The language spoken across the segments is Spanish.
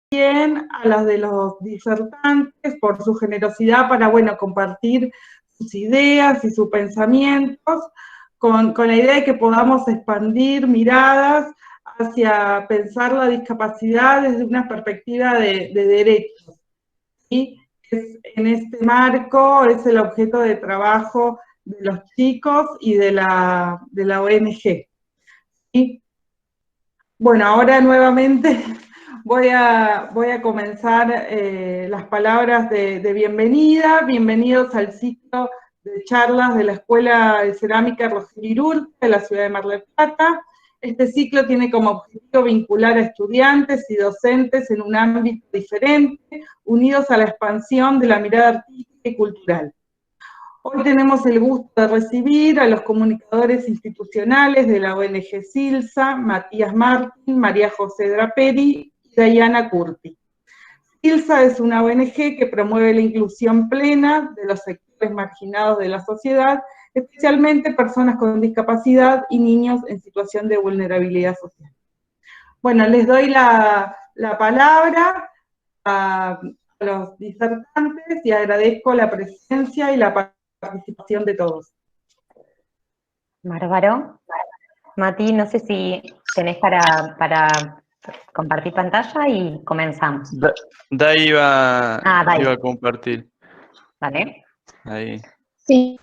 también a las de los disertantes por su generosidad para, bueno, compartir sus ideas y sus pensamientos, con la idea de que podamos expandir miradas hacia pensar la discapacidad desde una perspectiva de derechos. ¿Sí? En este marco es el objeto de trabajo de los chicos y de la ONG. ¿Sí? Bueno, ahora nuevamente voy a comenzar las palabras de bienvenida. Bienvenidos al ciclo de charlas de la Escuela de Cerámica Rogelio Irurta de la ciudad de Mar del Plata. Este ciclo tiene como objetivo vincular a estudiantes y docentes en un ámbito diferente, unidos a la expansión de la mirada artística y cultural. Hoy tenemos el gusto de recibir a los comunicadores institucionales de la ONG SILSA, Matías Martín, María José Draperi y Diana Curti. SILSA es una ONG que promueve la inclusión plena de los sectores marginados de la sociedad, especialmente personas con discapacidad y niños en situación de vulnerabilidad social. Bueno, les doy la palabra a los disertantes y agradezco la presencia y la participación de todos. Bárbaro. Mati, no sé si tenés para compartir pantalla y comenzamos. Iba Dai. a compartir. Vale. Ahí. Sí,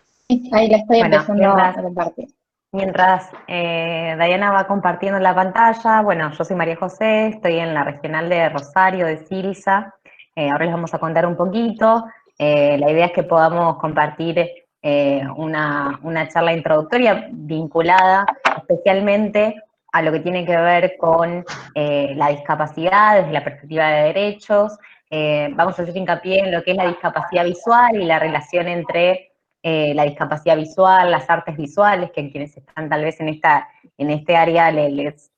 ahí la estoy empezando a mientras, compartir. Mientras Diana va compartiendo la pantalla, bueno, yo soy María José, estoy en la regional de Rosario, de SILSA. Ahora les vamos a contar un poquito. La idea es que podamos compartir una charla introductoria vinculada especialmente a lo que tiene que ver con la discapacidad desde la perspectiva de derechos. Vamos a hacer hincapié en lo que es la discapacidad visual y la relación entre la discapacidad visual, las artes visuales, que quienes están tal vez en este área les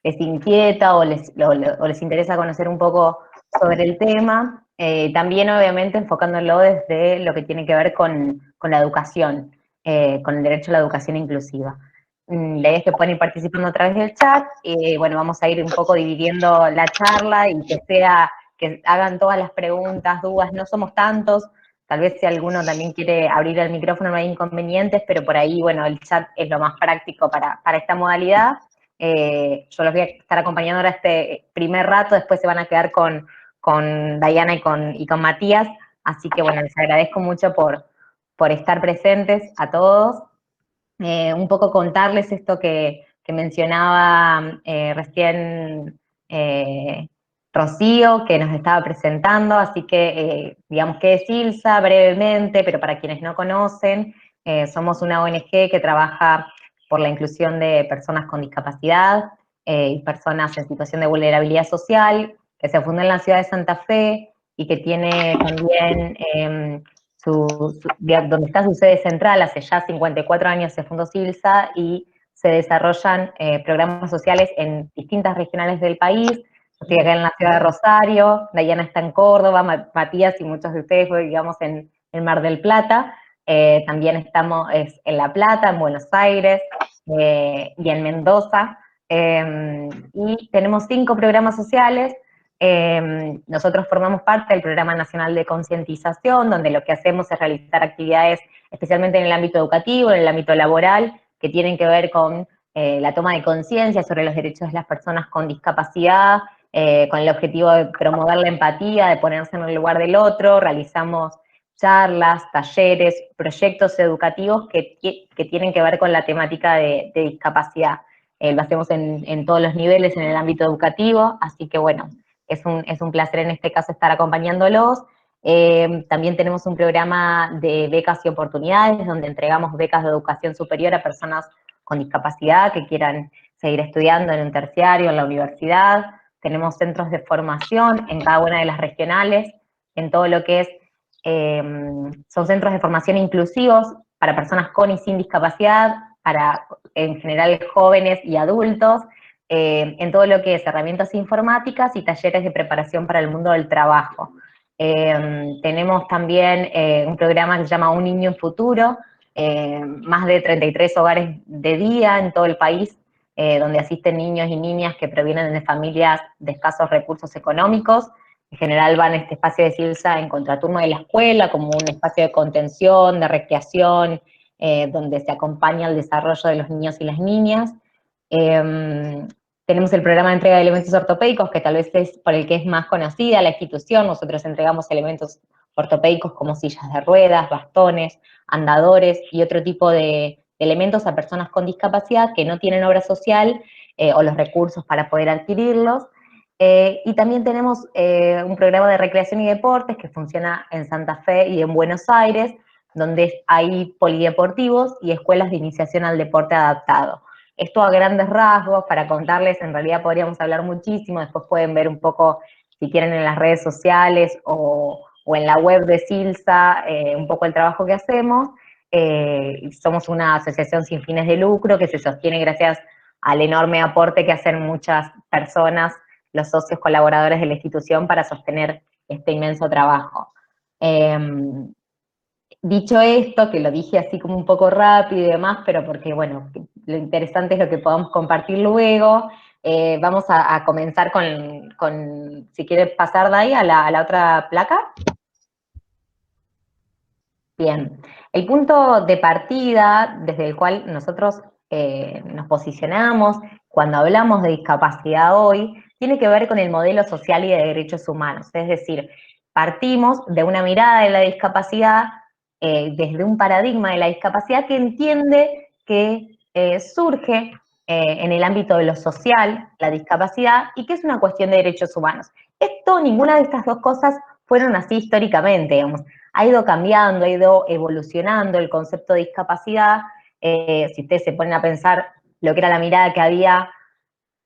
inquieta o les interesa conocer un poco sobre el tema. También, obviamente, enfocándolo desde lo que tiene que ver con la educación, con el derecho a la educación inclusiva. La idea es que puedan ir participando a través del chat. Bueno, vamos a ir un poco dividiendo la charla y que hagan todas las preguntas, dudas. No somos tantos. Tal vez si alguno también quiere abrir el micrófono no hay inconvenientes, pero por ahí, bueno, el chat es lo más práctico para esta modalidad. Yo los voy a estar acompañando ahora este primer rato, después se van a quedar con Diana y con Matías, así que bueno, les agradezco mucho por estar presentes a todos. Un poco contarles esto que mencionaba recién Rocío, que nos estaba presentando, así que digamos que es SILSA brevemente, pero para quienes no conocen, somos una ONG que trabaja por la inclusión de personas con discapacidad y personas en situación de vulnerabilidad social, que se fundó en la ciudad de Santa Fe y que tiene también donde está su sede central. Hace ya 54 años se fundó SILSA y se desarrollan programas sociales en distintas regionales del país. Yo estoy acá en la ciudad de Rosario, Diana está en Córdoba, Matías y muchos de ustedes, digamos, en Mar del Plata. También estamos en La Plata, en Buenos Aires y en Mendoza. Y tenemos 5 programas sociales. Nosotros formamos parte del Programa Nacional de Concientización, donde lo que hacemos es realizar actividades especialmente en el ámbito educativo, en el ámbito laboral, que tienen que ver con la toma de conciencia sobre los derechos de las personas con discapacidad, con el objetivo de promover la empatía, de ponerse en el lugar del otro. Realizamos charlas, talleres, proyectos educativos que tienen que ver con la temática de discapacidad. Lo hacemos en todos los niveles en el ámbito educativo, así que bueno, es un placer en este caso estar acompañándolos. También tenemos un programa de becas y oportunidades, donde entregamos becas de educación superior a personas con discapacidad que quieran seguir estudiando en un terciario, en la universidad. Tenemos centros de formación en cada una de las regionales, en todo lo que es, son centros de formación inclusivos para personas con y sin discapacidad, para en general jóvenes y adultos, en todo lo que es herramientas informáticas y talleres de preparación para el mundo del trabajo. Tenemos también un programa que se llama Un Niño en Futuro, más de 33 hogares de día en todo el país donde asisten niños y niñas que provienen de familias de escasos recursos económicos. En general van a este espacio de Silsa en contraturno de la escuela, como un espacio de contención, de recreación, donde se acompaña el desarrollo de los niños y las niñas. Tenemos el programa de entrega de elementos ortopédicos, que tal vez es por el que es más conocida la institución. Nosotros entregamos elementos ortopédicos como sillas de ruedas, bastones, andadores y otro tipo de elementos a personas con discapacidad que no tienen obra social o los recursos para poder adquirirlos. Y también tenemos un programa de recreación y deportes que funciona en Santa Fe y en Buenos Aires, donde hay polideportivos y escuelas de iniciación al deporte adaptado. Esto a grandes rasgos, para contarles, en realidad podríamos hablar muchísimo, después pueden ver un poco, si quieren, en las redes sociales o en la web de Silsa, un poco el trabajo que hacemos. Somos una asociación sin fines de lucro que se sostiene gracias al enorme aporte que hacen muchas personas, los socios colaboradores de la institución, para sostener este inmenso trabajo. Dicho esto, que lo dije así como un poco rápido y demás, pero porque, bueno, lo interesante es lo que podamos compartir luego, vamos a comenzar con, si quieres pasar de ahí a la otra placa. Bien, el punto de partida desde el cual nosotros nos posicionamos cuando hablamos de discapacidad hoy, tiene que ver con el modelo social y de derechos humanos. Es decir, partimos de una mirada de la discapacidad, desde un paradigma de la discapacidad que entiende que surge en el ámbito de lo social, la discapacidad, y que es una cuestión de derechos humanos. Ninguna de estas dos cosas fueron así históricamente, digamos. Ha ido cambiando, ha ido evolucionando el concepto de discapacidad. Si ustedes se ponen a pensar lo que era la mirada que había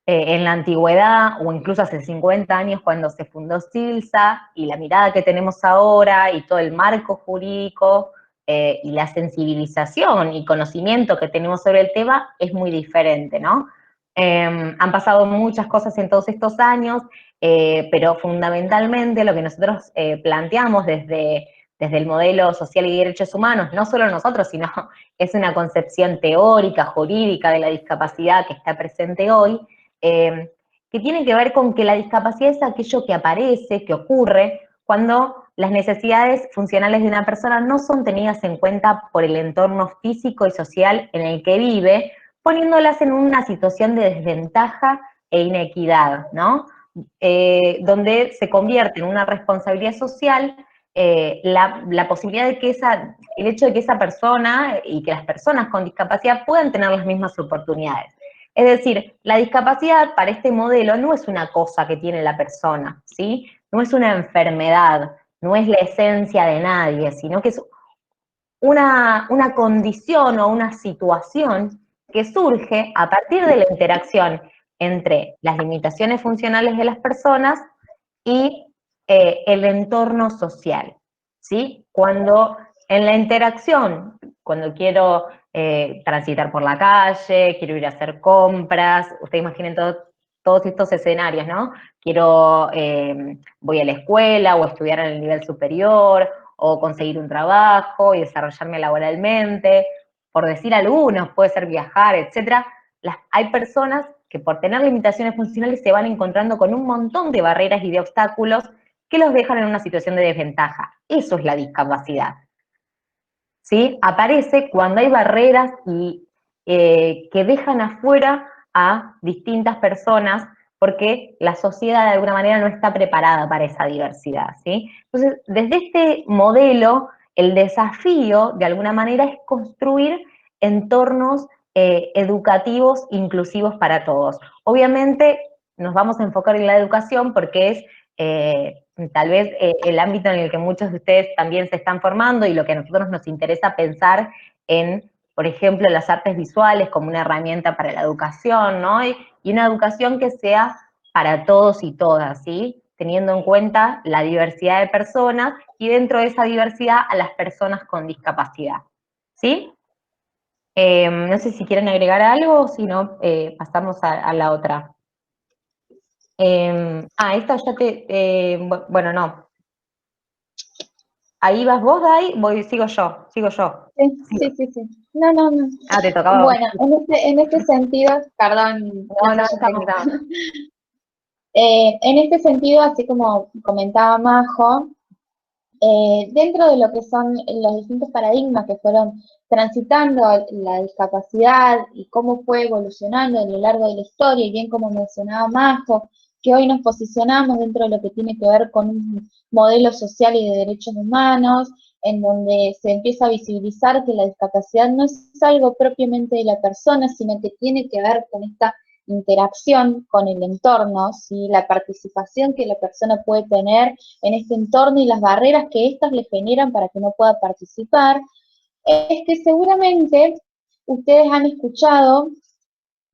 en la antigüedad, o incluso hace 50 años cuando se fundó Silsa, y la mirada que tenemos ahora, y todo el marco jurídico, y la sensibilización y conocimiento que tenemos sobre el tema, es muy diferente, ¿no? Han pasado muchas cosas en todos estos años, pero fundamentalmente lo que nosotros planteamos desde el modelo social y derechos humanos, no solo nosotros, sino es una concepción teórica, jurídica de la discapacidad que está presente hoy, que tiene que ver con que la discapacidad es aquello que aparece, que ocurre, cuando las necesidades funcionales de una persona no son tenidas en cuenta por el entorno físico y social en el que vive, poniéndolas en una situación de desventaja e inequidad, ¿no? Donde se convierte en una responsabilidad social la posibilidad de que el hecho de que esa persona y que las personas con discapacidad puedan tener las mismas oportunidades. Es decir, la discapacidad para este modelo no es una cosa que tiene la persona, ¿sí? No es una enfermedad, no es la esencia de nadie, sino que es una condición o una situación que surge a partir de la interacción entre las limitaciones funcionales de las personas y el entorno social, ¿sí? Cuando en la interacción, cuando quiero transitar por la calle, quiero ir a hacer compras, ustedes imaginen todos estos escenarios, ¿no? Voy a la escuela o estudiar en el nivel superior, o conseguir un trabajo y desarrollarme laboralmente, por decir algunos, puede ser viajar, etc. Hay personas que por tener limitaciones funcionales se van encontrando con un montón de barreras y de obstáculos que los dejan en una situación de desventaja. Eso es la discapacidad. ¿Sí? Aparece cuando hay barreras que dejan afuera a distintas personas porque la sociedad de alguna manera no está preparada para esa diversidad, ¿sí? Entonces, desde este modelo, el desafío, de alguna manera, es construir entornos educativos inclusivos para todos. Obviamente, nos vamos a enfocar en la educación porque es tal vez el ámbito en el que muchos de ustedes también se están formando y lo que a nosotros nos interesa pensar en, por ejemplo, las artes visuales como una herramienta para la educación, ¿no? Y una educación que sea para todos y todas, ¿sí? Teniendo en cuenta la diversidad de personas y dentro de esa diversidad a las personas con discapacidad, ¿sí? No sé si quieren agregar algo, si no, pasamos a la otra. Esta ya bueno, no. ¿Ahí vas vos, Dai? Sigo yo. Sí. No. Ah, te tocaba. Bueno, en este sentido, perdón. No, estamos. En este sentido, así como comentaba Majo, dentro de lo que son los distintos paradigmas que fueron transitando la discapacidad y cómo fue evolucionando a lo largo de la historia, y bien como mencionaba Majo, que hoy nos posicionamos dentro de lo que tiene que ver con un modelo social y de derechos humanos, en donde se empieza a visibilizar que la discapacidad no es algo propiamente de la persona, sino que tiene que ver con esta interacción con el entorno, ¿sí? La participación que la persona puede tener en este entorno y las barreras que éstas le generan para que no pueda participar, es que seguramente ustedes han escuchado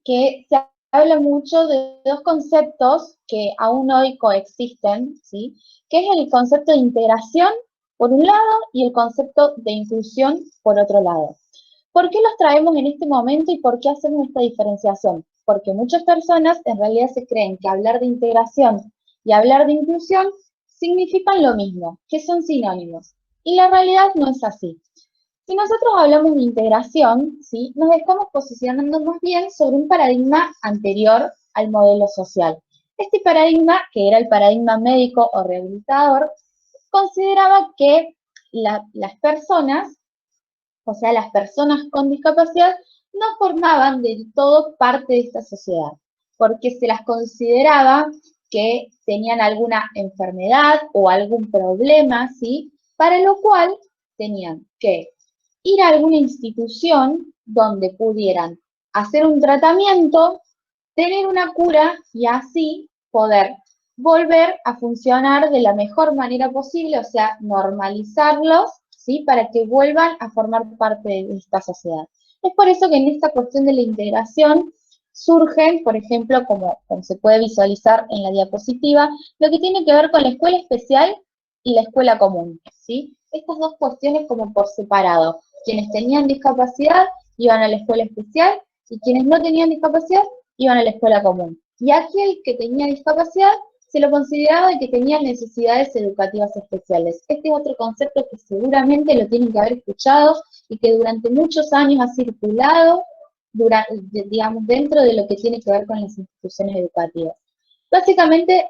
que se habla mucho de dos conceptos que aún hoy coexisten, ¿sí? Que es el concepto de integración por un lado y el concepto de inclusión por otro lado. ¿Por qué los traemos en este momento y por qué hacemos esta diferenciación? Porque muchas personas en realidad se creen que hablar de integración y hablar de inclusión significan lo mismo, que son sinónimos. Y la realidad no es así. Si nosotros hablamos de integración, ¿sí? Nos estamos posicionando más bien sobre un paradigma anterior al modelo social. Este paradigma, que era el paradigma médico o rehabilitador, consideraba que las personas, o sea, las personas con discapacidad, no formaban del todo parte de esta sociedad, porque se las consideraba que tenían alguna enfermedad o algún problema, ¿sí? Para lo cual tenían que ir a alguna institución donde pudieran hacer un tratamiento, tener una cura y así poder volver a funcionar de la mejor manera posible, o sea, normalizarlos, ¿sí? Para que vuelvan a formar parte de esta sociedad. Es por eso que en esta cuestión de la integración surgen, por ejemplo, como se puede visualizar en la diapositiva, lo que tiene que ver con la escuela especial y la escuela común, ¿sí? Estas dos cuestiones como por separado. Quienes tenían discapacidad iban a la escuela especial y quienes no tenían discapacidad iban a la escuela común. Y aquel que tenía discapacidad se lo consideraba que tenía necesidades educativas especiales. Este es otro concepto que seguramente lo tienen que haber escuchado y que durante muchos años ha circulado, digamos, dentro de lo que tiene que ver con las instituciones educativas. Básicamente,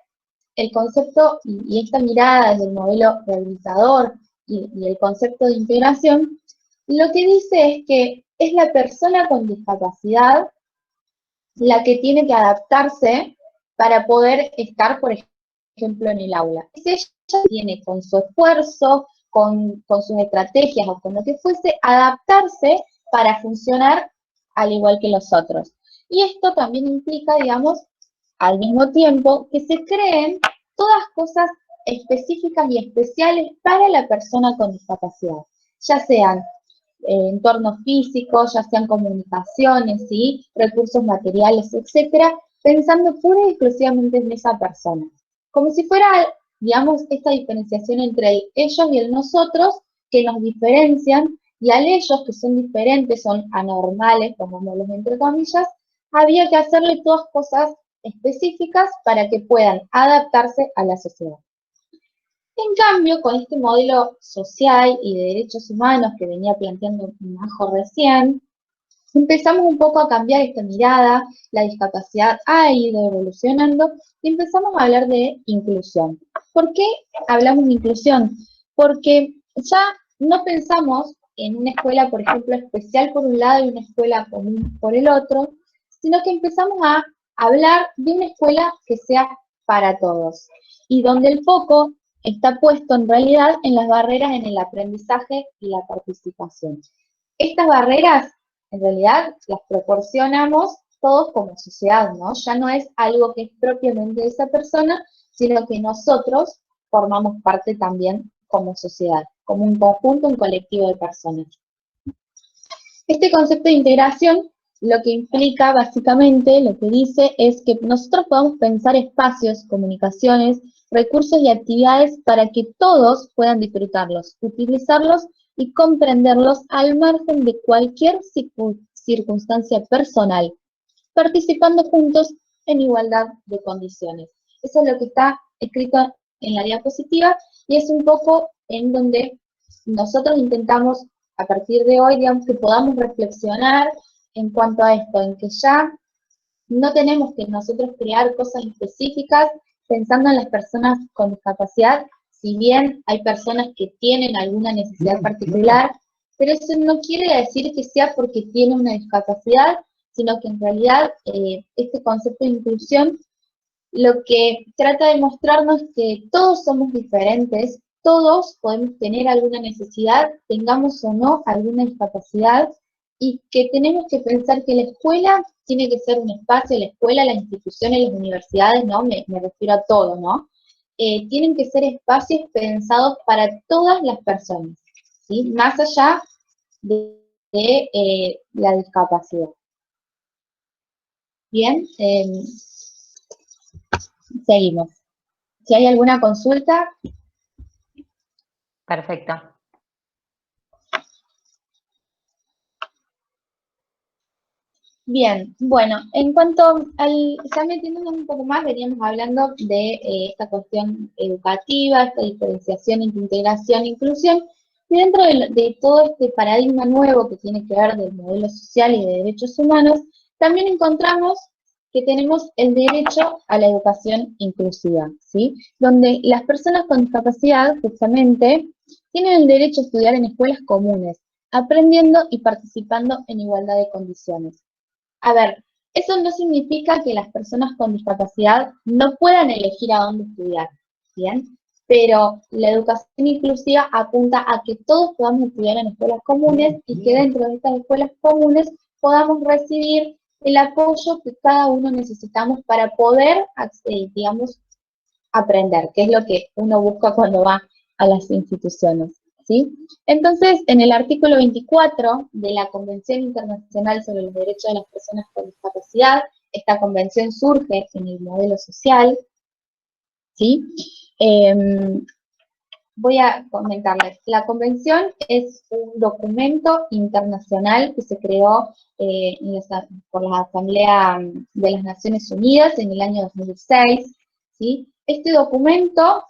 el concepto y esta mirada desde el modelo rehabilitador y el concepto de integración, lo que dice es que es la persona con discapacidad la que tiene que adaptarse para poder estar, por ejemplo, en el aula. Es ella tiene con su esfuerzo, con sus estrategias o con lo que fuese, adaptarse para funcionar al igual que los otros. Y esto también implica, digamos, al mismo tiempo, que se creen todas cosas específicas y especiales para la persona con discapacidad, ya sean entornos físicos, ya sean comunicaciones, ¿sí? Recursos materiales, etcétera, pensando pura y exclusivamente en esa persona. Como si fuera, digamos, esta diferenciación entre el ellos y el nosotros que nos diferencian, y al ellos, que son diferentes, son anormales, pongámoslos entre comillas, había que hacerle todas cosas específicas para que puedan adaptarse a la sociedad. En cambio, con este modelo social y de derechos humanos que venía planteando Majo recién, empezamos un poco a cambiar esta mirada, la discapacidad ha ido evolucionando y empezamos a hablar de inclusión. ¿Por qué hablamos de inclusión? Porque ya no pensamos en una escuela, por ejemplo, especial por un lado y una escuela común por el otro, sino que empezamos a hablar de una escuela que sea para todos y donde el foco está puesto en realidad en las barreras en el aprendizaje y la participación. Estas barreras, en realidad, las proporcionamos todos como sociedad, ¿no? Ya no es algo que es propiamente de esa persona, sino que nosotros formamos parte también como sociedad, como un conjunto, un colectivo de personas. Este concepto de integración lo que implica básicamente, lo que dice es que nosotros podamos pensar espacios, comunicaciones, recursos y actividades para que todos puedan disfrutarlos, utilizarlos y comprenderlos al margen de cualquier circunstancia personal, participando juntos en igualdad de condiciones. Eso es lo que está escrito en la diapositiva y es un poco en donde nosotros intentamos, a partir de hoy, digamos, que podamos reflexionar en cuanto a esto, en que ya no tenemos que nosotros crear cosas específicas pensando en las personas con discapacidad, si bien hay personas que tienen alguna necesidad particular, pero eso no quiere decir que sea porque tienen una discapacidad, sino que en realidad este concepto de inclusión lo que trata de mostrarnos es que todos somos diferentes, todos podemos tener alguna necesidad, tengamos o no alguna discapacidad, y que tenemos que pensar que la escuela tiene que ser un espacio, la escuela, las instituciones, las universidades, ¿no? Me refiero a todo, ¿no? Tienen que ser espacios pensados para todas las personas, ¿sí? Más allá de la discapacidad. Bien, seguimos. Si hay alguna consulta. Perfecto. Bien, bueno, en cuanto al, ya metiéndonos un poco más, veníamos hablando de esta cuestión educativa, esta diferenciación entre integración e inclusión, y dentro de todo este paradigma nuevo que tiene que ver del modelo social y de derechos humanos, también encontramos que tenemos el derecho a la educación inclusiva, ¿sí? Donde las personas con discapacidad, justamente, tienen el derecho a estudiar en escuelas comunes, aprendiendo y participando en igualdad de condiciones. A ver, eso no significa que las personas con discapacidad no puedan elegir a dónde estudiar, ¿bien? Pero la educación inclusiva apunta a que todos podamos estudiar en escuelas comunes y que dentro de estas escuelas comunes podamos recibir el apoyo que cada uno necesitamos para poder, digamos, aprender, que es lo que uno busca cuando va a las instituciones, ¿sí? Entonces, en el artículo 24 de la Convención Internacional sobre los Derechos de las Personas con Discapacidad, esta convención surge en el modelo social, ¿sí? Voy a comentarles. La convención es un documento internacional que se creó por la Asamblea de las Naciones Unidas en el año 2006, ¿sí? Este documento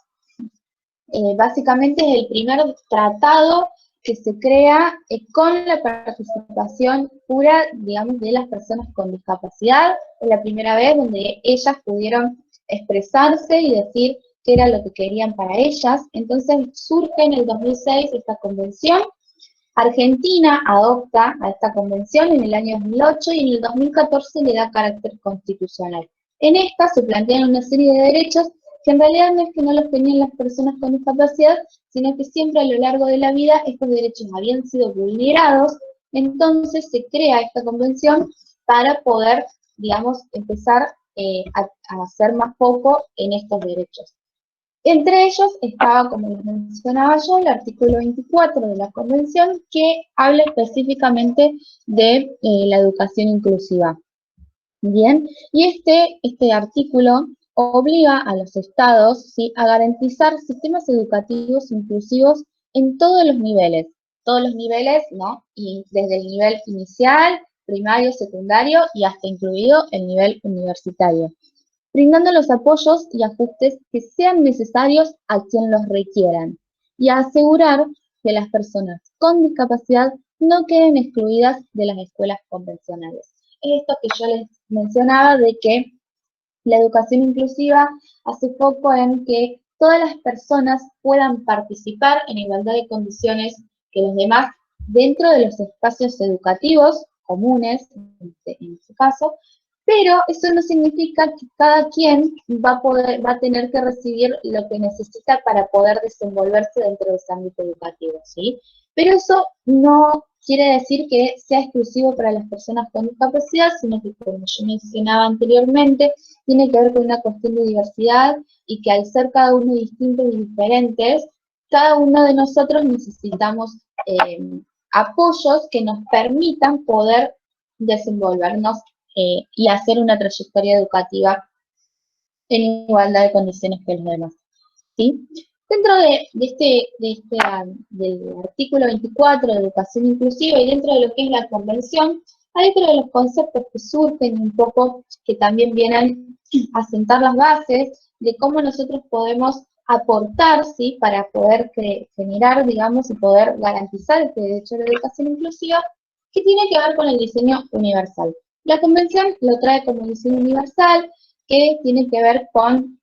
básicamente es el primer tratado que se crea con la participación pura, digamos, de las personas con discapacidad. Es la primera vez donde ellas pudieron expresarse y decir qué era lo que querían para ellas. Entonces surge en el 2006 esta convención. Argentina adopta a esta convención en el año 2008 y en el 2014 le da carácter constitucional. En esta se plantean una serie de derechos que en realidad no es que no los tenían las personas con discapacidad, sino que siempre a lo largo de la vida estos derechos habían sido vulnerados. Entonces se crea esta convención para poder, digamos, empezar a hacer más foco en estos derechos. Entre ellos estaba, como les mencionaba yo, el artículo 24 de la Convención, que habla específicamente de la educación inclusiva. Bien, y este artículo obliga a los estados, ¿sí?, a garantizar sistemas educativos inclusivos en todos los niveles, ¿no? Y desde el nivel inicial, primario, secundario y hasta incluido el nivel universitario, brindando los apoyos y ajustes que sean necesarios a quien los requieran, y a asegurar que las personas con discapacidad no queden excluidas de las escuelas convencionales. Esto que yo les mencionaba de que la educación inclusiva hace foco en que todas las personas puedan participar en igualdad de condiciones que los demás dentro de los espacios educativos comunes, en este caso, pero eso no significa que cada quien va a tener que recibir lo que necesita para poder desenvolverse dentro de ese ámbito educativo, ¿sí? Pero eso no quiere decir que sea exclusivo para las personas con discapacidad, sino que, como yo mencionaba anteriormente, tiene que ver con una cuestión de diversidad y que al ser cada uno distintos y diferentes, cada uno de nosotros necesitamos apoyos que nos permitan poder desenvolvernos y hacer una trayectoria educativa en igualdad de condiciones que los demás, ¿sí? Dentro del artículo 24 de educación inclusiva y dentro de lo que es la convención, hay otro de los conceptos que surgen un poco, que también vienen a sentar las bases de cómo nosotros podemos aportar, ¿sí? Para poder generar, digamos, y poder garantizar este derecho a la educación inclusiva, que tiene que ver con el diseño universal. La convención lo trae como diseño universal, que tiene que ver con,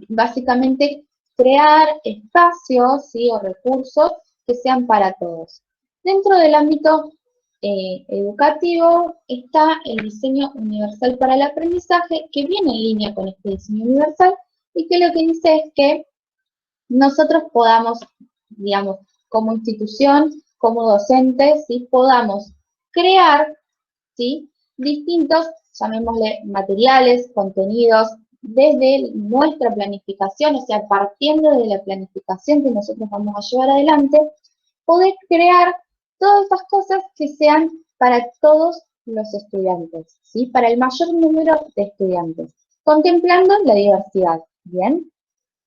básicamente, crear espacios, ¿sí? O recursos que sean para todos. Dentro del ámbito educativo está el diseño universal para el aprendizaje, que viene en línea con este diseño universal, y que lo que dice es que nosotros podamos, digamos, como institución, como docentes, ¿sí? Podamos crear, ¿sí? Distintos, llamémosle, materiales, contenidos, desde nuestra planificación, o sea, partiendo de la planificación que nosotros vamos a llevar adelante, poder crear todas estas cosas que sean para todos los estudiantes, ¿sí? Para el mayor número de estudiantes, contemplando la diversidad, ¿bien?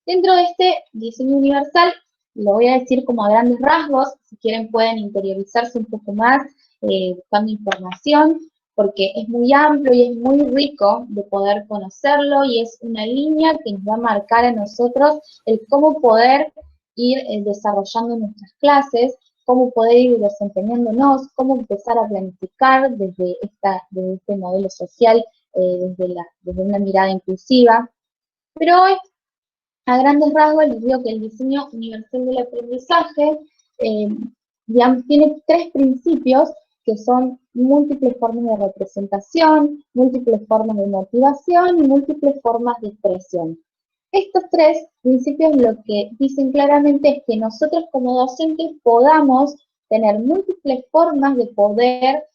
Dentro de este diseño universal, lo voy a decir como a grandes rasgos, si quieren pueden interiorizarse un poco más, buscando información, porque es muy amplio y es muy rico de poder conocerlo, y es una línea que nos va a marcar a nosotros el cómo poder ir desarrollando nuestras clases, cómo poder ir desempeñándonos, cómo empezar a planificar desde este modelo social, desde una mirada inclusiva. Pero hoy, a grandes rasgos, les digo que el diseño universal del aprendizaje, digamos, tiene tres principios que son múltiples formas de representación, múltiples formas de motivación y múltiples formas de expresión. Estos tres principios lo que dicen claramente es que nosotros como docentes podamos tener múltiples formas de poder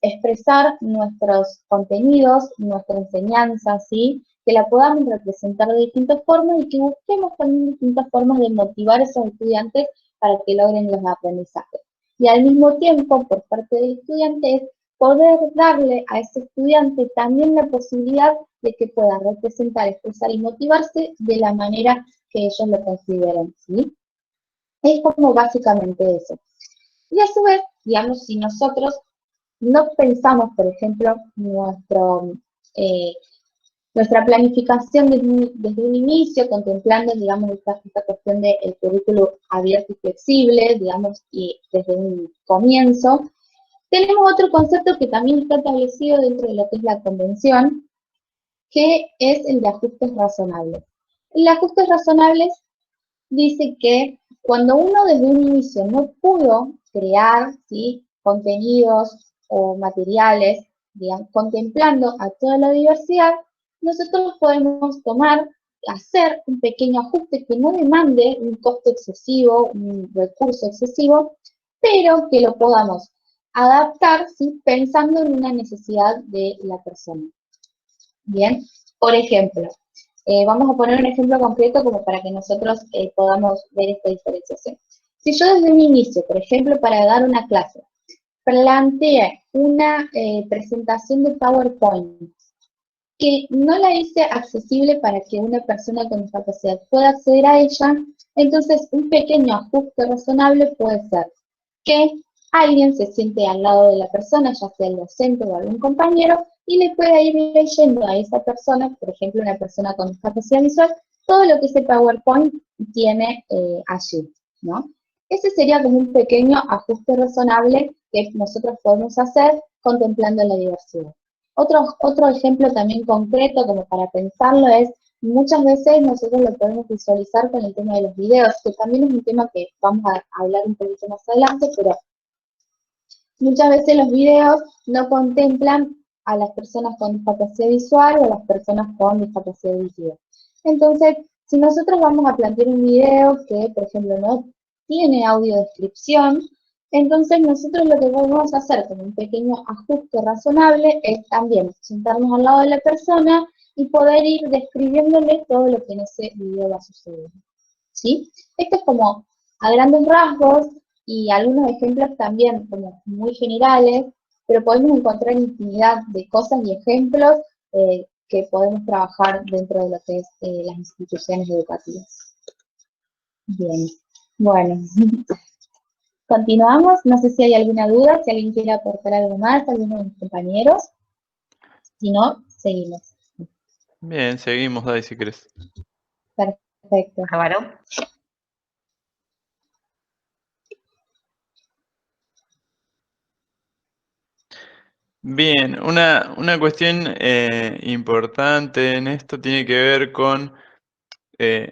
expresar nuestros contenidos, nuestra enseñanza, ¿sí? Que la podamos representar de distintas formas y que busquemos también distintas formas de motivar a esos estudiantes para que logren los aprendizajes. Y al mismo tiempo, por parte del estudiante, es poder darle a ese estudiante también la posibilidad de que pueda representar, expresar y motivarse de la manera que ellos lo consideren, ¿sí? Es como básicamente eso. Y a su vez, digamos, si nosotros no pensamos, por ejemplo, nuestra planificación desde un inicio, contemplando, digamos, esta cuestión del currículo abierto y flexible, digamos, y desde un comienzo, tenemos otro concepto que también está establecido dentro de lo que es la convención, que es el de ajustes razonables. El de ajustes razonables dice que cuando uno desde un inicio no pudo crear, ¿sí? Contenidos o materiales, digamos, contemplando a toda la diversidad, nosotros podemos hacer un pequeño ajuste que no demande un costo excesivo, un recurso excesivo, pero que lo podamos adaptar, ¿sí? Pensando en una necesidad de la persona. Bien, por ejemplo, vamos a poner un ejemplo concreto como para que nosotros podamos ver esta diferenciación. Si yo desde un inicio, por ejemplo, para dar una clase, planteé una presentación de PowerPoint que no la hice accesible para que una persona con discapacidad pueda acceder a ella, entonces un pequeño ajuste razonable puede ser que alguien se siente al lado de la persona, ya sea el docente o algún compañero, y le pueda ir leyendo a esa persona, por ejemplo, una persona con discapacidad visual, todo lo que ese PowerPoint tiene allí, ¿no? Ese sería como un pequeño ajuste razonable que nosotros podemos hacer contemplando la diversidad. Otro ejemplo también concreto, como para pensarlo, es muchas veces nosotros lo podemos visualizar con el tema de los videos, que también es un tema que vamos a hablar un poquito más adelante, pero muchas veces los videos no contemplan a las personas con discapacidad visual o a las personas con discapacidad auditiva. Entonces, si nosotros vamos a plantear un video que, por ejemplo, no tiene audiodescripción, entonces nosotros lo que vamos a hacer con un pequeño ajuste razonable es también sentarnos al lado de la persona y poder ir describiéndole todo lo que en ese video va a suceder, ¿sí? Esto es como a grandes rasgos y algunos ejemplos también como muy generales, pero podemos encontrar infinidad de cosas y ejemplos que podemos trabajar dentro de lo que es las instituciones educativas. Bien, bueno, continuamos. No sé si hay alguna duda, si alguien quiere aportar algo más, alguno de mis compañeros. Si no, seguimos. Bien, seguimos, Dai, si querés. Perfecto. Perfecto. Álvaro. Bien, una cuestión importante en esto tiene que ver con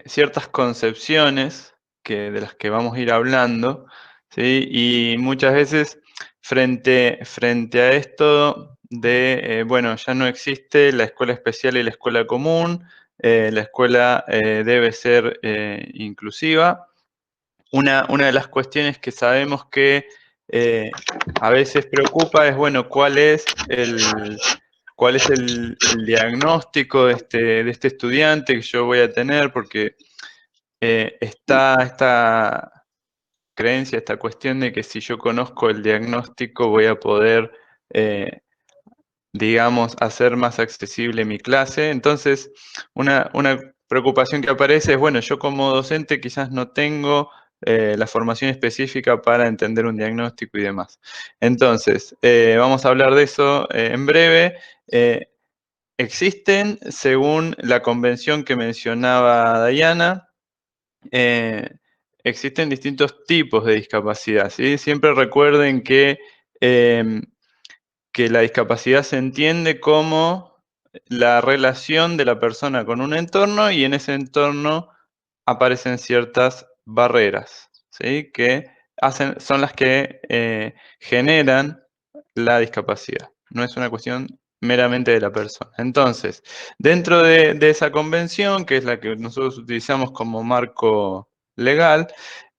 ciertas concepciones de las que vamos a ir hablando, ¿sí? Y muchas veces frente a esto de, bueno, ya no existe la escuela especial y la escuela común, la escuela debe ser inclusiva. Una de las cuestiones que sabemos que a veces preocupa es, bueno, cuál es el diagnóstico de este estudiante que yo voy a tener, porque está esta creencia, esta cuestión de que si yo conozco el diagnóstico voy a poder, digamos, hacer más accesible mi clase. Entonces, una preocupación que aparece es, bueno, yo como docente quizás no tengo la formación específica para entender un diagnóstico y demás. Entonces, vamos a hablar de eso en breve. Existen, según la convención que mencionaba Diana, eh, existen distintos tipos de discapacidad, ¿sí? Siempre recuerden que la discapacidad se entiende como la relación de la persona con un entorno y en ese entorno aparecen ciertas barreras, ¿sí? Que son las que generan la discapacidad. No es una cuestión meramente de la persona. Entonces, dentro de esa convención, que es la que nosotros utilizamos como marco legal,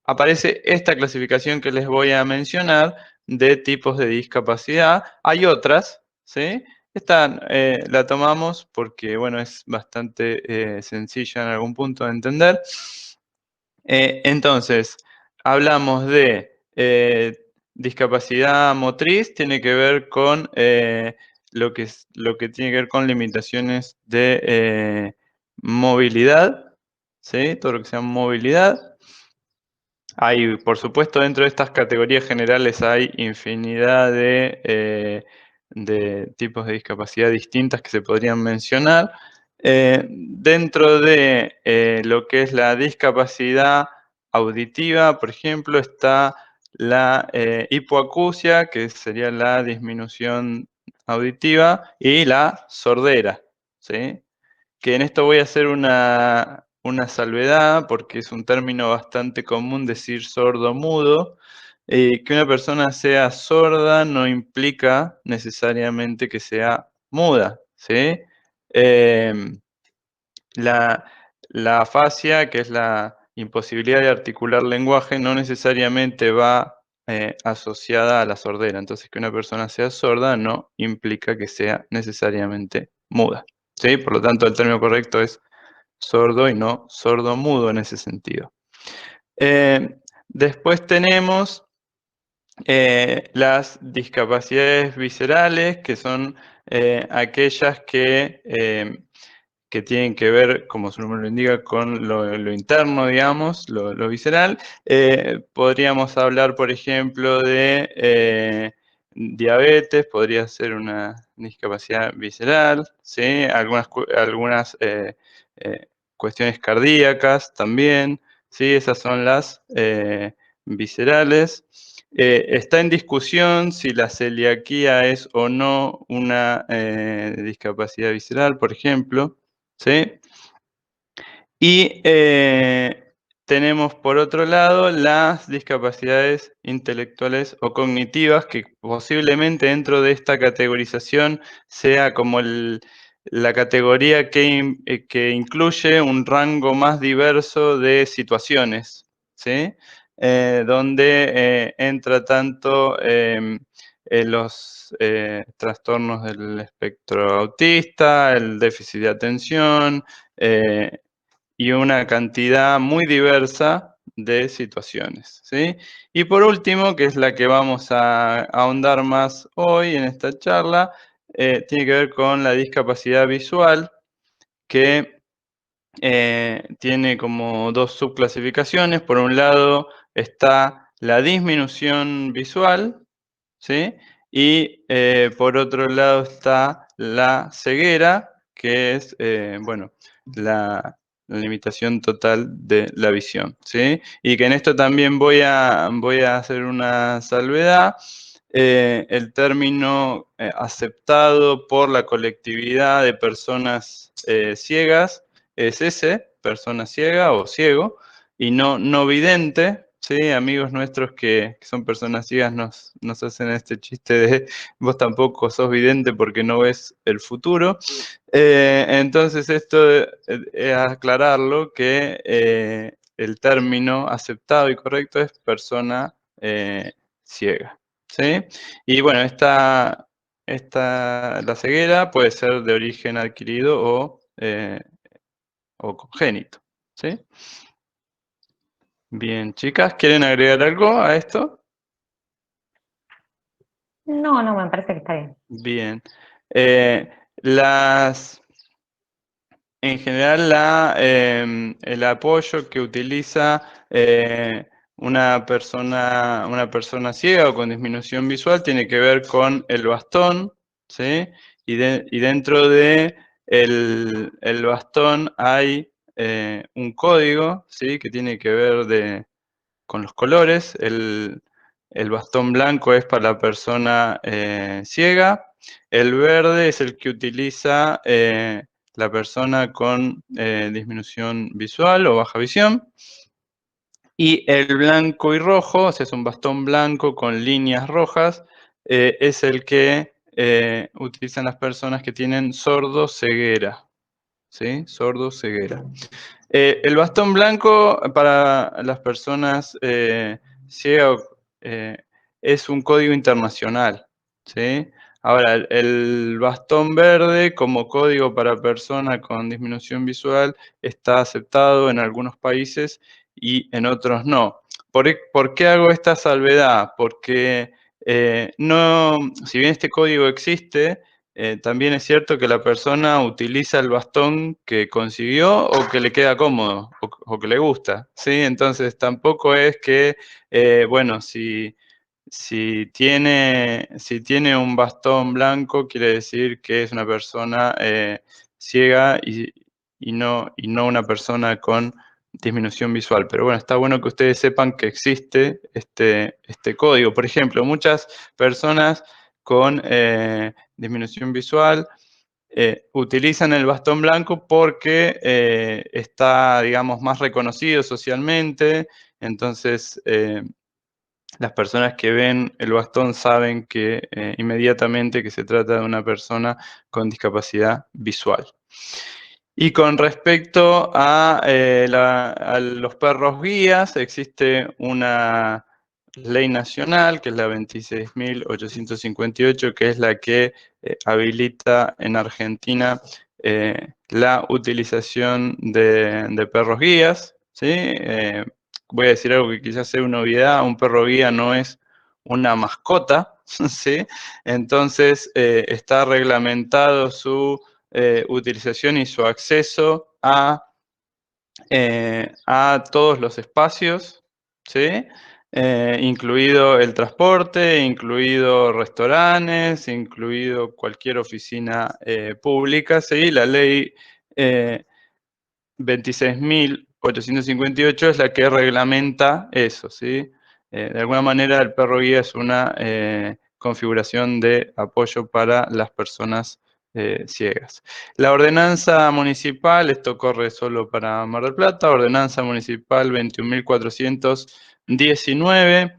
aparece esta clasificación que les voy a mencionar de tipos de discapacidad. Hay otras, ¿sí? Esta la tomamos porque, bueno, es bastante sencilla en algún punto de entender. Entonces, hablamos de discapacidad motriz, tiene que ver con lo que tiene que ver con limitaciones de movilidad, ¿sí? Todo lo que sea movilidad. Hay, por supuesto, dentro de estas categorías generales hay infinidad de tipos de discapacidad distintas que se podrían mencionar. Dentro de lo que es la discapacidad auditiva, por ejemplo, está la hipoacusia, que sería la disminución auditiva, y la sordera, ¿sí? Que en esto voy a hacer una salvedad, porque es un término bastante común decir sordo-mudo. Que una persona sea sorda no implica necesariamente que sea muda, ¿sí? La, la afasia, que es la imposibilidad de articular lenguaje, no necesariamente va asociada a la sordera. Entonces, que una persona sea sorda no implica que sea necesariamente muda, ¿sí? Por lo tanto, el término correcto es sordo y no sordo-mudo en ese sentido. Después tenemos las discapacidades viscerales, que son aquellas que tienen que ver, como su nombre lo indica, con lo interno, digamos, lo visceral. Podríamos hablar, por ejemplo, de diabetes, podría ser una discapacidad visceral, ¿sí? Algunas cuestiones cardíacas también, ¿sí? Esas son las viscerales. Está en discusión si la celiaquía es o no una discapacidad visceral, por ejemplo, ¿sí? Y tenemos por otro lado las discapacidades intelectuales o cognitivas, que posiblemente dentro de esta categorización sea como la categoría que incluye un rango más diverso de situaciones, ¿sí? Donde entra tanto los trastornos del espectro autista, el déficit de atención, y una cantidad muy diversa de situaciones, ¿sí? Y por último, que es la que vamos a ahondar más hoy en esta charla, tiene que ver con la discapacidad visual, que tiene como dos subclasificaciones. Por un lado está la disminución visual, ¿sí? Y por otro lado está la ceguera, que es, bueno, la la limitación total de la visión, ¿sí? Y que en esto también voy a hacer una salvedad. El término aceptado por la colectividad de personas ciegas es ese, persona ciega o ciego, y no vidente, ¿sí? Amigos nuestros que son personas ciegas nos hacen este chiste de vos tampoco sos vidente porque no ves el futuro. Entonces esto es aclararlo que el término aceptado y correcto es persona ciega, ¿sí? Y bueno, la ceguera puede ser de origen adquirido o congénito, ¿sí? Bien, chicas, ¿quieren agregar algo a esto? No, me parece que está bien. Bien. En general, el apoyo que utiliza una persona ciega o con disminución visual tiene que ver con el bastón, ¿sí? Y dentro de el bastón hay un código, ¿sí? Que tiene que ver con los colores. El bastón blanco es para la persona ciega. El verde es el que utiliza la persona con disminución visual o baja visión. Y el blanco y rojo, o sea, es un bastón blanco con líneas rojas, es el que utilizan las personas que tienen sordo-ceguera. ¿Sí? Sordo-ceguera. El bastón blanco para las personas ciegas es un código internacional, ¿sí? Ahora, el bastón verde como código para persona con disminución visual está aceptado en algunos países y en otros no. ¿Por qué hago esta salvedad? Porque si bien este código existe, también es cierto que la persona utiliza el bastón que consiguió o que le queda cómodo o que le gusta, ¿sí? Entonces tampoco es que, bueno, si tiene un bastón blanco, quiere decir que es una persona ciega y no una persona con disminución visual. Pero bueno, está bueno que ustedes sepan que existe este código. Por ejemplo, muchas personas con disminución visual utilizan el bastón blanco porque está, digamos, más reconocido socialmente. Entonces, las personas que ven el bastón saben que inmediatamente que se trata de una persona con discapacidad visual. Y con respecto a los perros guías, existe una ley nacional, que es la 26.858, que es la que habilita en Argentina la utilización de perros guías, ¿sí? Voy a decir algo que quizás sea una obviedad, un perro guía no es una mascota, ¿sí? Entonces está reglamentado su utilización y su acceso a todos los espacios, ¿sí? Incluido el transporte, incluido restaurantes, incluido cualquier oficina pública, ¿sí? La ley 26.858 es la que reglamenta eso, ¿sí? De alguna manera el perro guía es una configuración de apoyo para las personas ciegas. La ordenanza municipal, esto corre solo para Mar del Plata, ordenanza municipal 21.419,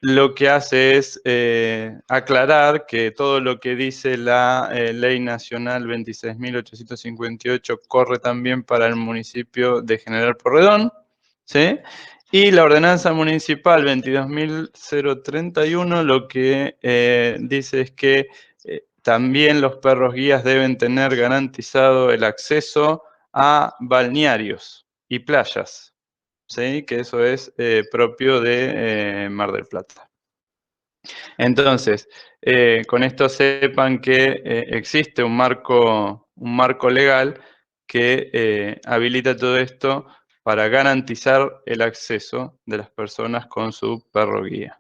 lo que hace es aclarar que todo lo que dice la Ley Nacional 26.858 corre también para el municipio de General Porredón, ¿sí? Y la Ordenanza Municipal 22.031 lo que dice es que también los perros guías deben tener garantizado el acceso a balnearios y playas, ¿sí? Que eso es propio de Mar del Plata. Entonces, con esto sepan que existe un marco legal que habilita todo esto para garantizar el acceso de las personas con su perro guía.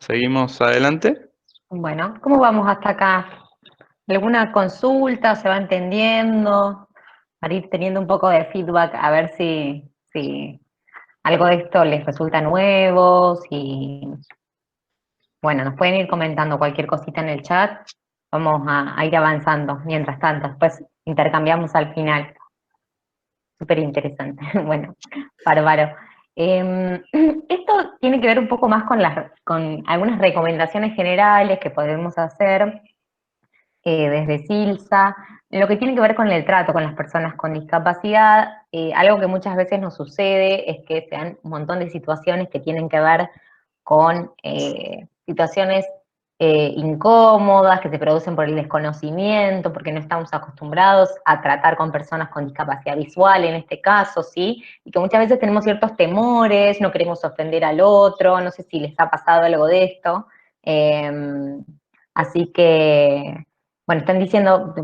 ¿Seguimos adelante? Bueno, ¿cómo vamos hasta acá? ¿Alguna consulta? ¿Se va entendiendo? para ir teniendo un poco de feedback, a ver si algo de esto les resulta nuevo, si, bueno, nos pueden ir comentando cualquier cosita en el chat, vamos a ir avanzando mientras tanto, después intercambiamos al final. Súper interesante, bueno, bárbaro. Esto tiene que ver un poco más con algunas recomendaciones generales que podemos hacer desde SILSA, lo que tiene que ver con el trato con las personas con discapacidad. Algo que muchas veces nos sucede es que se dan un montón de situaciones que tienen que ver con situaciones incómodas que se producen por el desconocimiento, porque no estamos acostumbrados a tratar con personas con discapacidad visual, en este caso, ¿sí? Y que muchas veces tenemos ciertos temores, no queremos ofender al otro, no sé si les ha pasado algo de esto. Así que, bueno, están diciendo,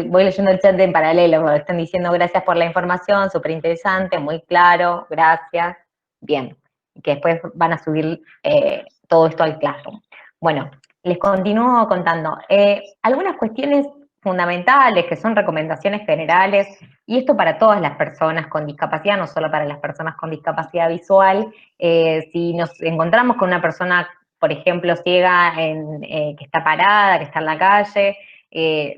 voy leyendo el chat en paralelo, están diciendo gracias por la información, súper interesante, muy claro, gracias, bien, y que después van a subir todo esto al Classroom. Bueno, les continúo contando. Algunas cuestiones fundamentales que son recomendaciones generales, y esto para todas las personas con discapacidad, no solo para las personas con discapacidad visual. Si nos encontramos con una persona, por ejemplo, ciega que está parada, que está en la calle,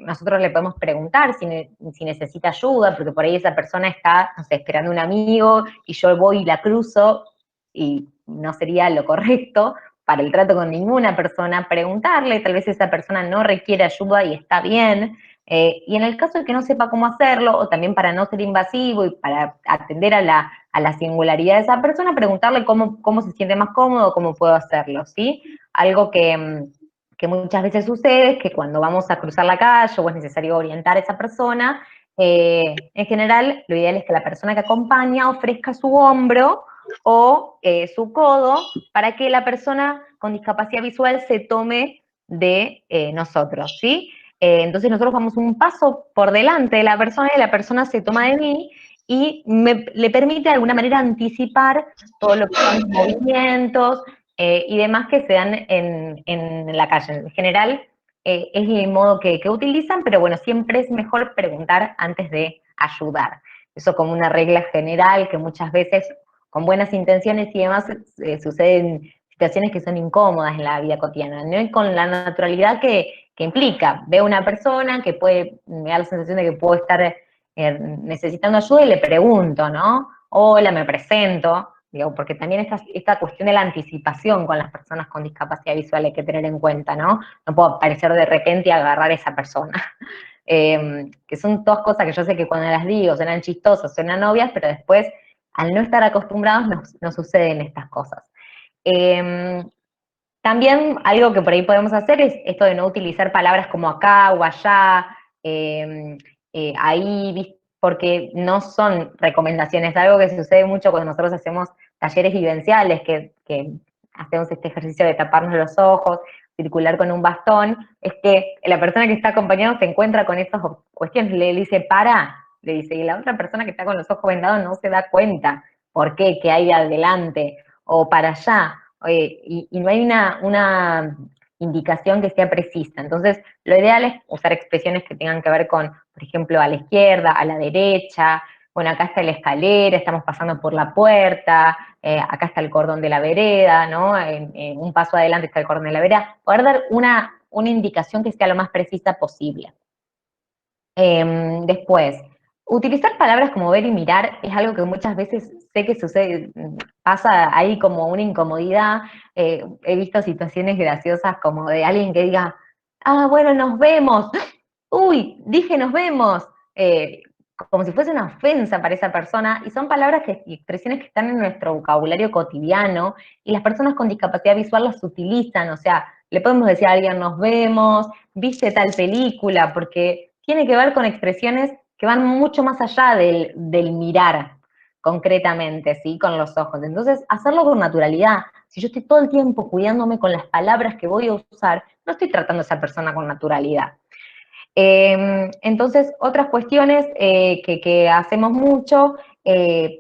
nosotros le podemos preguntar si necesita ayuda, porque por ahí esa persona está, no sé, esperando un amigo y yo voy y la cruzo y no sería lo correcto para el trato con ninguna persona, preguntarle, tal vez esa persona no requiere ayuda y está bien, y en el caso de que no sepa cómo hacerlo, o también para no ser invasivo y para atender a la singularidad de esa persona, preguntarle cómo se siente más cómodo, cómo puedo hacerlo, ¿sí? Algo que muchas veces sucede es que cuando vamos a cruzar la calle o es necesario orientar a esa persona, en general lo ideal es que la persona que acompaña ofrezca su hombro o su codo para que la persona con discapacidad visual se tome de nosotros, ¿sí? Entonces nosotros vamos un paso por delante de la persona y la persona se toma de mí y le permite de alguna manera anticipar todo lo que son los movimientos y demás que se dan en la calle. En general es el modo que utilizan, pero bueno, siempre es mejor preguntar antes de ayudar. Eso como una regla general que muchas veces con buenas intenciones y demás suceden situaciones que son incómodas en la vida cotidiana, ¿no? Y con la naturalidad que implica. Veo una persona que me da la sensación de que puedo estar necesitando ayuda y le pregunto, ¿no? Hola, me presento, digo, porque también esta cuestión de la anticipación con las personas con discapacidad visual hay que tener en cuenta, ¿no? No puedo aparecer de repente y agarrar a esa persona. Que son todas cosas que yo sé que cuando las digo suenan chistosas, suenan obvias, pero después, al no estar acostumbrados, nos suceden estas cosas. También algo que por ahí podemos hacer es esto de no utilizar palabras como acá o allá, ahí, porque no son recomendaciones. Algo que sucede mucho cuando nosotros hacemos talleres vivenciales, que hacemos este ejercicio de taparnos los ojos, circular con un bastón, es que la persona que está acompañando se encuentra con esas cuestiones, le dice, le dice, y la otra persona que está con los ojos vendados no se da cuenta por qué hay de adelante, o para allá, y no hay una indicación que sea precisa. Entonces, lo ideal es usar expresiones que tengan que ver con, por ejemplo, a la izquierda, a la derecha, bueno, acá está la escalera, estamos pasando por la puerta, acá está el cordón de la vereda, ¿no? En un paso adelante está el cordón de la vereda. Poder dar una indicación que sea lo más precisa posible. Después, utilizar palabras como ver y mirar es algo que muchas veces sé que sucede, pasa ahí como una incomodidad. He visto situaciones graciosas como de alguien que diga, ah, bueno, nos vemos. Uy, dije nos vemos. Como si fuese una ofensa para esa persona, y son palabras y expresiones que están en nuestro vocabulario cotidiano, y las personas con discapacidad visual las utilizan, o sea, le podemos decir a alguien nos vemos, viste tal película, porque tiene que ver con expresiones que van mucho más allá del mirar concretamente, ¿sí? Con los ojos. Entonces, hacerlo con naturalidad. Si yo estoy todo el tiempo cuidándome con las palabras que voy a usar, no estoy tratando a esa persona con naturalidad. Entonces, otras cuestiones que hacemos mucho,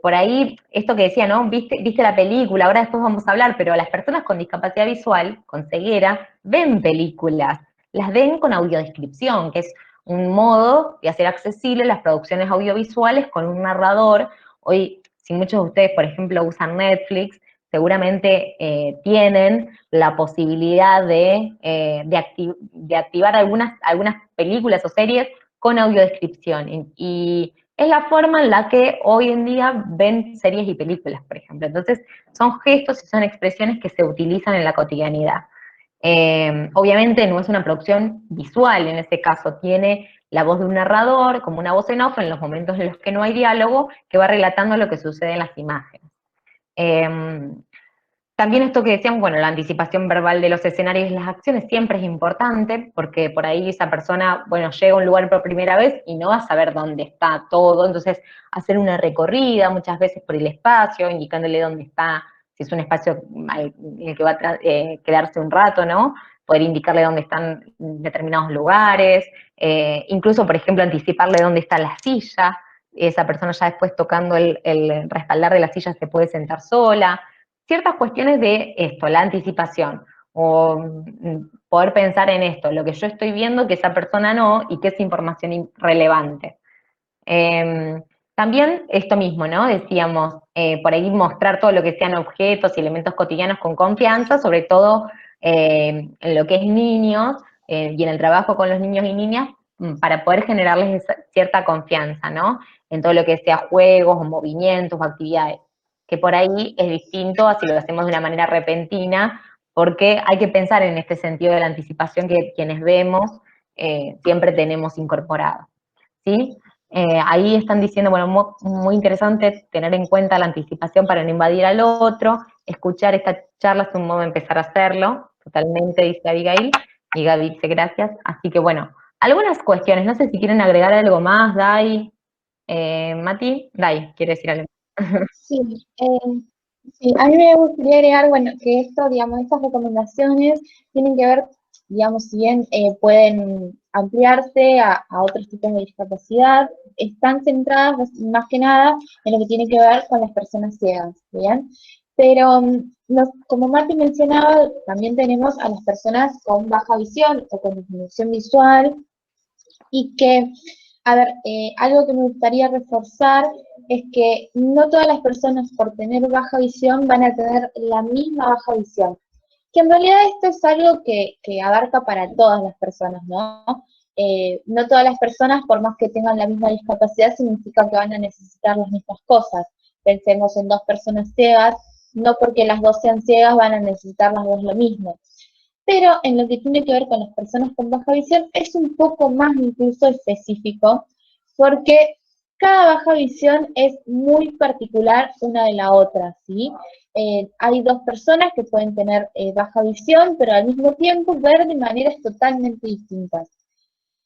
por ahí, esto que decía, ¿no? Viste la película, ahora después vamos a hablar, pero las personas con discapacidad visual, con ceguera, ven películas, las ven con audiodescripción, que es un modo de hacer accesibles las producciones audiovisuales con un narrador. Hoy, si muchos de ustedes, por ejemplo, usan Netflix, seguramente tienen la posibilidad de activar algunas películas o series con audiodescripción. Y es la forma en la que hoy en día ven series y películas, por ejemplo. Entonces, son gestos y son expresiones que se utilizan en la cotidianidad. Obviamente no es una producción visual, en este caso tiene la voz de un narrador, como una voz en off en los momentos en los que no hay diálogo, que va relatando lo que sucede en las imágenes. También esto que decíamos, bueno, la anticipación verbal de los escenarios y las acciones siempre es importante, porque por ahí esa persona, bueno, llega a un lugar por primera vez y no va a saber dónde está todo, entonces hacer una recorrida muchas veces por el espacio, indicándole dónde está, si es un espacio en el que va a quedarse un rato, ¿no? Poder indicarle dónde están determinados lugares, incluso, por ejemplo, anticiparle dónde está la silla, esa persona ya después tocando el respaldar de la silla se puede sentar sola. Ciertas cuestiones de esto, la anticipación, o poder pensar en esto, lo que yo estoy viendo que esa persona no, y que es información relevante. También esto mismo, ¿no? Decíamos, por ahí mostrar todo lo que sean objetos y elementos cotidianos con confianza, sobre todo en lo que es niños y en el trabajo con los niños y niñas, para poder generarles cierta confianza, ¿no? En todo lo que sea juegos o movimientos o actividades, que por ahí es distinto a si lo hacemos de una manera repentina, porque hay que pensar en este sentido de la anticipación que quienes vemos siempre tenemos incorporado, ¿sí? Ahí están diciendo, bueno, muy interesante tener en cuenta la anticipación para no invadir al otro, escuchar esta charla es un modo de empezar a hacerlo, totalmente, dice Abigail, y Gaby dice gracias, así que bueno, algunas cuestiones, no sé si quieren agregar algo más, Dai, Mati, Dai, ¿quiere decir algo? Sí, sí, a mí me gustaría agregar, bueno, que esto, digamos, estas recomendaciones tienen que ver, digamos, si bien pueden ampliarse a otros tipos de discapacidad, están centradas más que nada en lo que tiene que ver con las personas ciegas, ¿bien? Pero, como Martín mencionaba, también tenemos a las personas con baja visión o con disminución visual, y que, a ver, algo que me gustaría reforzar es que no todas las personas por tener baja visión van a tener la misma baja visión. Que en realidad esto es algo que abarca para todas las personas, ¿no? No todas las personas, por más que tengan la misma discapacidad, significa que van a necesitar las mismas cosas. Pensemos en dos personas ciegas, no porque las dos sean ciegas van a necesitar las dos lo mismo. Pero en lo que tiene que ver con las personas con baja visión es un poco más incluso específico, porque cada baja visión es muy particular una de la otra, ¿sí? Hay dos personas que pueden tener baja visión, pero al mismo tiempo ver de maneras totalmente distintas.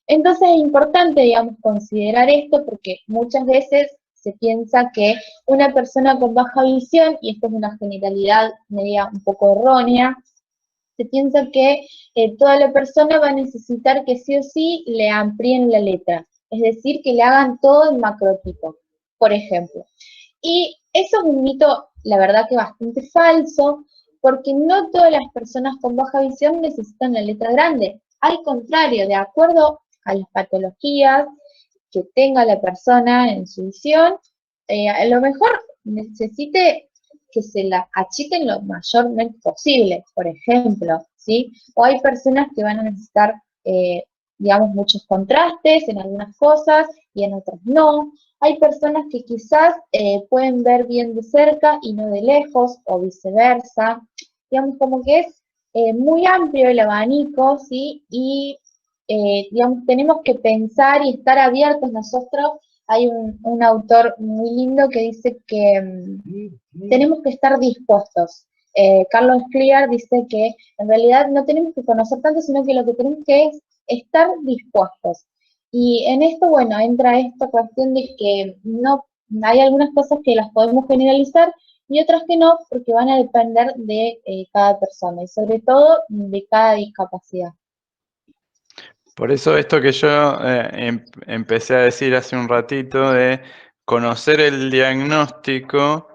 Entonces es importante, digamos, considerar esto porque muchas veces se piensa que una persona con baja visión, y esto es una generalidad media un poco errónea, se piensa que toda la persona va a necesitar que sí o sí le amplíen la letra, es decir, que le hagan todo en macrotipo, por ejemplo. Y eso es un mito, la verdad que bastante falso, porque no todas las personas con baja visión necesitan la letra grande. Al contrario, de acuerdo a las patologías que tenga la persona en su visión, a lo mejor necesite que se la achiquen lo mayormente posible, por ejemplo, ¿sí? O hay personas que van a necesitar, digamos, muchos contrastes en algunas cosas y en otras no. Hay personas que quizás pueden ver bien de cerca y no de lejos, o viceversa. Digamos, como que es muy amplio el abanico, ¿sí? Y, digamos, tenemos que pensar y estar abiertos nosotros. Hay un autor muy lindo que dice que tenemos que estar dispuestos. Carlos Clear dice que en realidad no tenemos que conocer tanto, sino que lo que tenemos que es estar dispuestos. Y en esto, bueno, entra esta cuestión de que no hay algunas cosas que las podemos generalizar y otras que no, porque van a depender de cada persona y sobre todo de cada discapacidad. Por eso esto que yo empecé a decir hace un ratito de conocer el diagnóstico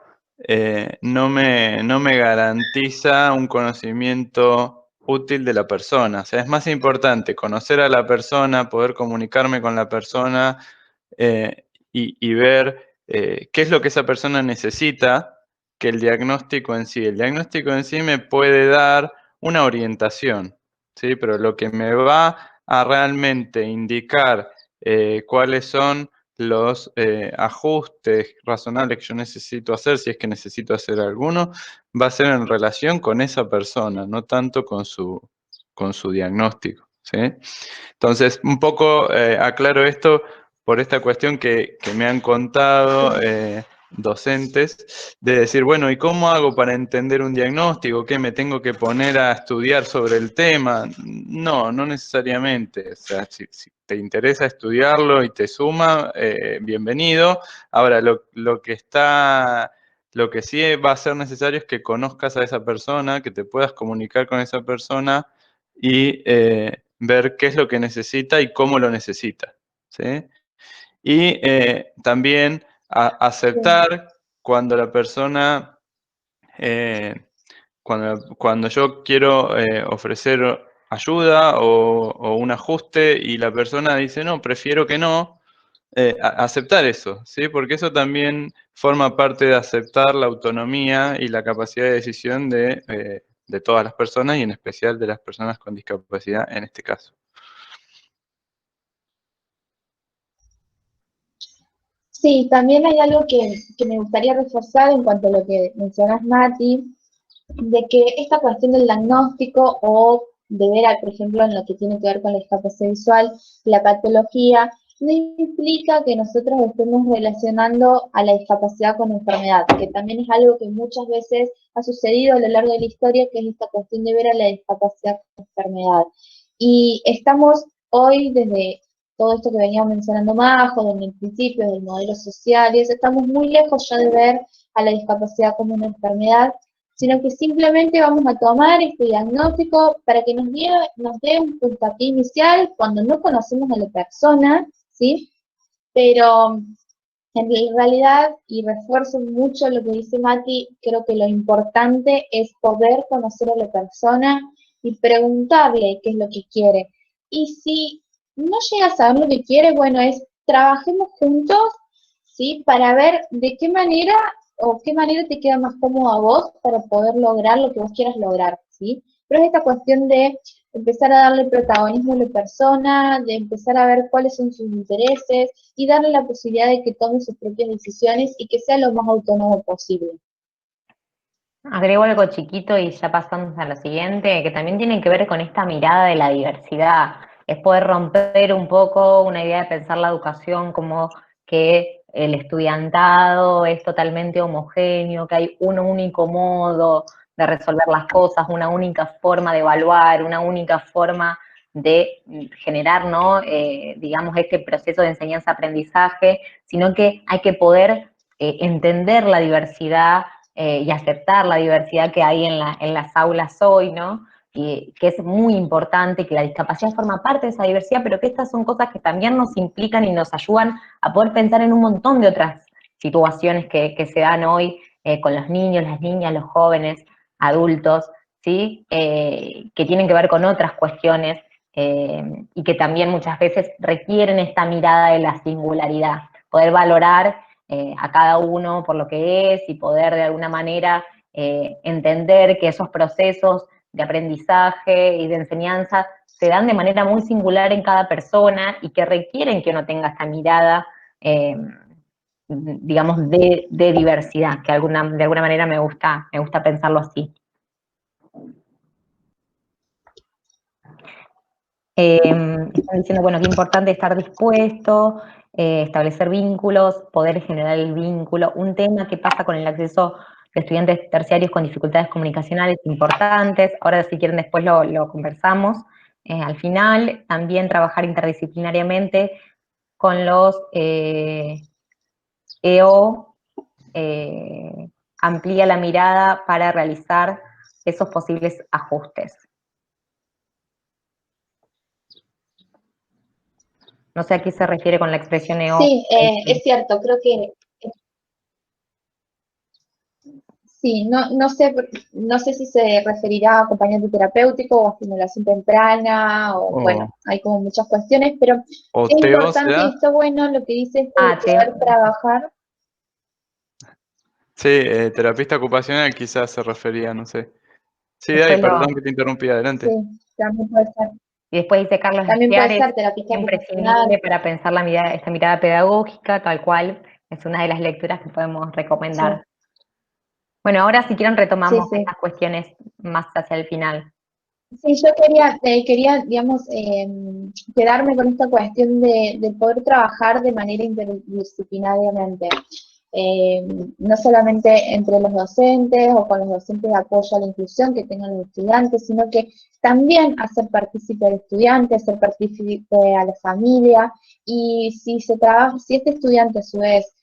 no me garantiza un conocimiento útil de la persona. O sea, es más importante conocer a la persona, poder comunicarme con la persona y ver qué es lo que esa persona necesita, que el diagnóstico en sí. El diagnóstico en sí me puede dar una orientación, ¿sí? Pero lo que me va a realmente indicar cuáles son los ajustes razonables que yo necesito hacer, si es que necesito hacer alguno, va a ser en relación con esa persona, no tanto con su diagnóstico, ¿sí? Entonces, un poco aclaro esto por esta cuestión que me han contado docentes, de decir, bueno, ¿y cómo hago para entender un diagnóstico? ¿Qué me tengo que poner a estudiar sobre el tema? No, no necesariamente. O sea, si te interesa estudiarlo y te suma, bienvenido. Ahora, lo que sí va a ser necesario es que conozcas a esa persona, que te puedas comunicar con esa persona y ver qué es lo que necesita y cómo lo necesita, ¿sí? Y también aceptar cuando la persona, cuando yo quiero ofrecer ayuda o un ajuste y la persona dice, no, prefiero que no, aceptar eso, ¿sí? Porque eso también forma parte de aceptar la autonomía y la capacidad de decisión de todas las personas y en especial de las personas con discapacidad en este caso. Sí, también hay algo que me gustaría reforzar en cuanto a lo que mencionas, Mati, de que esta cuestión del diagnóstico o de ver, por ejemplo, en lo que tiene que ver con la discapacidad visual, la patología, no implica que nosotros estemos relacionando a la discapacidad con enfermedad, que también es algo que muchas veces ha sucedido a lo largo de la historia, que es esta cuestión de ver a la discapacidad como enfermedad. Y estamos hoy, desde todo esto que veníamos mencionando Majo, desde el principio del modelo social, y eso, estamos muy lejos ya de ver a la discapacidad como una enfermedad, sino que simplemente vamos a tomar este diagnóstico para que nos dé un puntapié inicial cuando no conocemos a la persona, ¿sí? Pero en realidad, y refuerzo mucho lo que dice Mati, creo que lo importante es poder conocer a la persona y preguntarle qué es lo que quiere. Y si no llega a saber lo que quiere, bueno, trabajemos juntos, ¿sí? Para ver de qué manera o qué manera te queda más cómodo a vos para poder lograr lo que vos quieras lograr, ¿sí? Pero es esta cuestión de empezar a darle protagonismo a la persona, de empezar a ver cuáles son sus intereses y darle la posibilidad de que tome sus propias decisiones y que sea lo más autónomo posible. Agrego algo chiquito y ya pasamos a lo siguiente, que también tiene que ver con esta mirada de la diversidad. Es poder romper un poco una idea de pensar la educación como que el estudiantado es totalmente homogéneo, que hay un único modo de resolver las cosas, una única forma de evaluar, una única forma de generar, ¿no? Digamos, este proceso de enseñanza-aprendizaje, sino que hay que poder entender la diversidad y aceptar la diversidad que hay en las aulas hoy, ¿no? Y que es muy importante, que la discapacidad forma parte de esa diversidad, pero que estas son cosas que también nos implican y nos ayudan a poder pensar en un montón de otras situaciones que se dan hoy con los niños, las niñas, los jóvenes, adultos, ¿sí? Que tienen que ver con otras cuestiones y que también muchas veces requieren esta mirada de la singularidad, poder valorar a cada uno por lo que es y poder de alguna manera entender que esos procesos de aprendizaje y de enseñanza se dan de manera muy singular en cada persona y que requieren que uno tenga esta mirada, digamos, de diversidad, que de alguna manera me gusta pensarlo así. Están diciendo, bueno, qué importante estar dispuesto, establecer vínculos, poder generar el vínculo. Un tema que pasa con el acceso de estudiantes terciarios con dificultades comunicacionales importantes. Ahora, si quieren, después lo conversamos. Al final, también trabajar interdisciplinariamente con los EO, amplía la mirada para realizar esos posibles ajustes. No sé a qué se refiere con la expresión EO. Sí, es cierto, creo que Sí, no sé si se referirá a acompañante terapéutico o a estimulación temprana, o bueno, hay como muchas cuestiones, pero O es TEO importante y será. está bueno lo que dice esto de Teo. poder trabajar. Sí, terapista ocupacional quizás se refería, no sé. Sí, Dai, Después perdón que te interrumpí, adelante. Sí, también puede ser. y después dice Carlos También puede Estiares, ser terapista imprescindible ocupacional. para pensar esta mirada pedagógica, tal cual, es una de las lecturas que podemos recomendar. Sí, Bueno, ahora si quieren sí, retomamos sí. estas cuestiones más hacia el final. Sí, yo quería, digamos, quedarme con esta cuestión de poder trabajar de manera interdisciplinariamente. No solamente entre los docentes o con los docentes de apoyo a la inclusión que tengan los estudiantes, sino que también hacer partícipe al estudiante, hacer partícipe a la familia, y si se trabaja, si este estudiante a su vez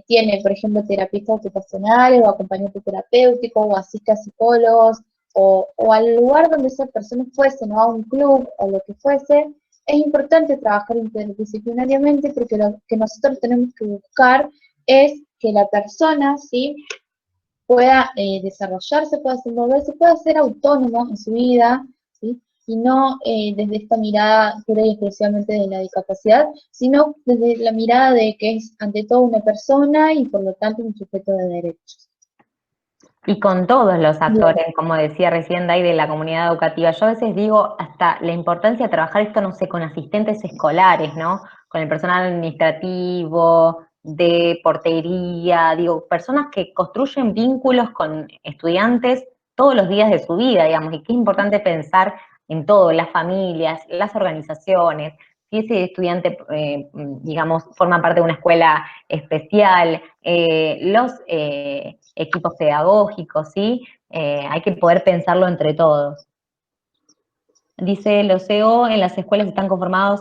tiene, por ejemplo, terapistas ocupacionales o acompañante terapéutico o asiste a psicólogos, o al lugar donde esa persona fuese, ¿no? A un club o lo que fuese, es importante trabajar interdisciplinariamente, porque lo que nosotros tenemos que buscar es que la persona, ¿sí?, pueda desarrollarse, pueda desenvolverse, pueda ser autónomo en su vida, ¿sí?, y no desde esta mirada pura y exclusivamente de la discapacidad, sino desde la mirada de que es ante todo una persona y por lo tanto un sujeto de derechos. Y con todos los Bien. actores, como decía recién Dai, de la comunidad educativa. Yo a veces digo hasta la importancia de trabajar esto, no sé, con asistentes escolares, ¿no? Con el personal administrativo, de portería, digo, personas que construyen vínculos con estudiantes todos los días de su vida, digamos, y que es importante pensar en todo, las familias, las organizaciones, si ese estudiante, digamos, forma parte de una escuela especial, los equipos pedagógicos, ¿sí? Hay que poder pensarlo entre todos. Dice, los CEO en las escuelas están conformados,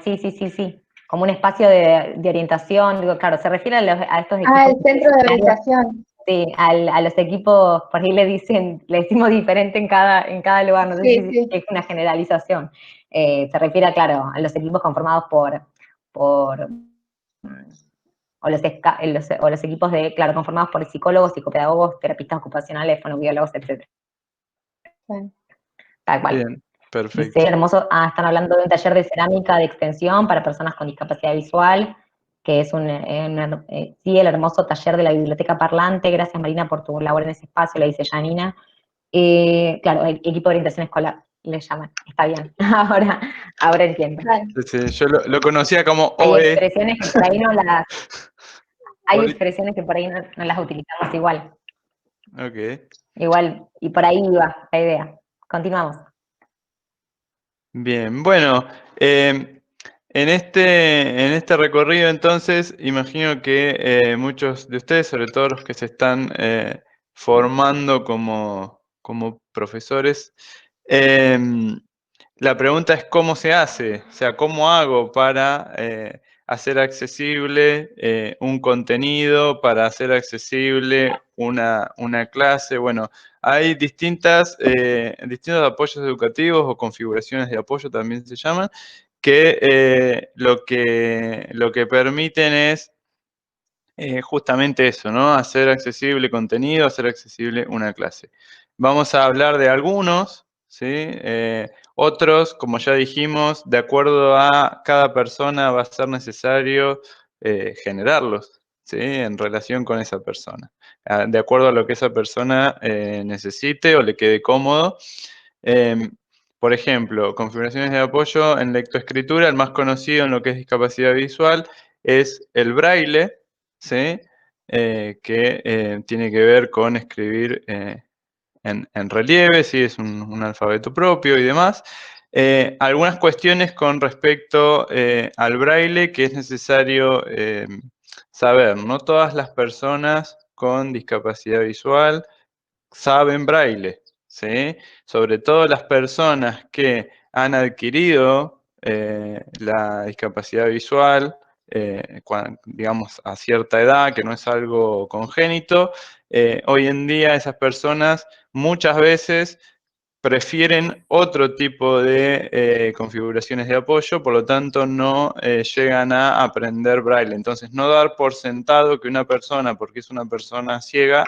sí, como un espacio de orientación, digo, claro, se refiere a estos equipos. El centro de orientación. Sí, a los equipos, por ahí le decimos diferente en cada lugar, no sé si es una generalización. Se refiere, claro, a los equipos conformados por o los equipos conformados por psicólogos, psicopedagogos, terapistas ocupacionales, fonoaudiólogos, etc. Bueno. Tal cual. Bien, perfecto. Dice, hermoso, están hablando de un taller de cerámica de extensión para personas con discapacidad visual, que es sí, el hermoso taller de la biblioteca parlante. Gracias, Marina, por tu labor en ese espacio, le dice Janina. Claro, el equipo de orientación escolar, le llaman. Está bien, ahora entiendo. Sí, yo lo conocía como Hay OE. expresiones que por ahí hay expresiones que por ahí no las utilizamos igual. Ok. Igual, y por ahí iba la idea. Continuamos. Bien, bueno, en este recorrido entonces, imagino que muchos de ustedes, sobre todo los que se están formando como profesores, la pregunta es cómo se hace, o sea, cómo hago para hacer accesible un contenido, para hacer accesible una clase. Bueno, hay distintos apoyos educativos o configuraciones de apoyo también se llaman, que lo que permiten es justamente eso, ¿no? Hacer accesible contenido, hacer accesible una clase. Vamos a hablar de algunos, ¿sí? Otros, como ya dijimos, de acuerdo a cada persona va a ser necesario generarlos, ¿sí? En relación con esa persona. De acuerdo a lo que esa persona necesite o le quede cómodo. Por ejemplo, configuraciones de apoyo en lectoescritura, el más conocido en lo que es discapacidad visual es el braille, ¿sí? Que tiene que ver con escribir en relieve, ¿sí? Es un alfabeto propio y demás. Algunas cuestiones con respecto al braille que es necesario saber. No todas las personas con discapacidad visual saben braille, ¿sí? Sobre todo las personas que han adquirido la discapacidad visual, digamos, a cierta edad, que no es algo congénito, hoy en día esas personas muchas veces prefieren otro tipo de configuraciones de apoyo, por lo tanto no llegan a aprender braille. Entonces, no dar por sentado que una persona, porque es una persona ciega,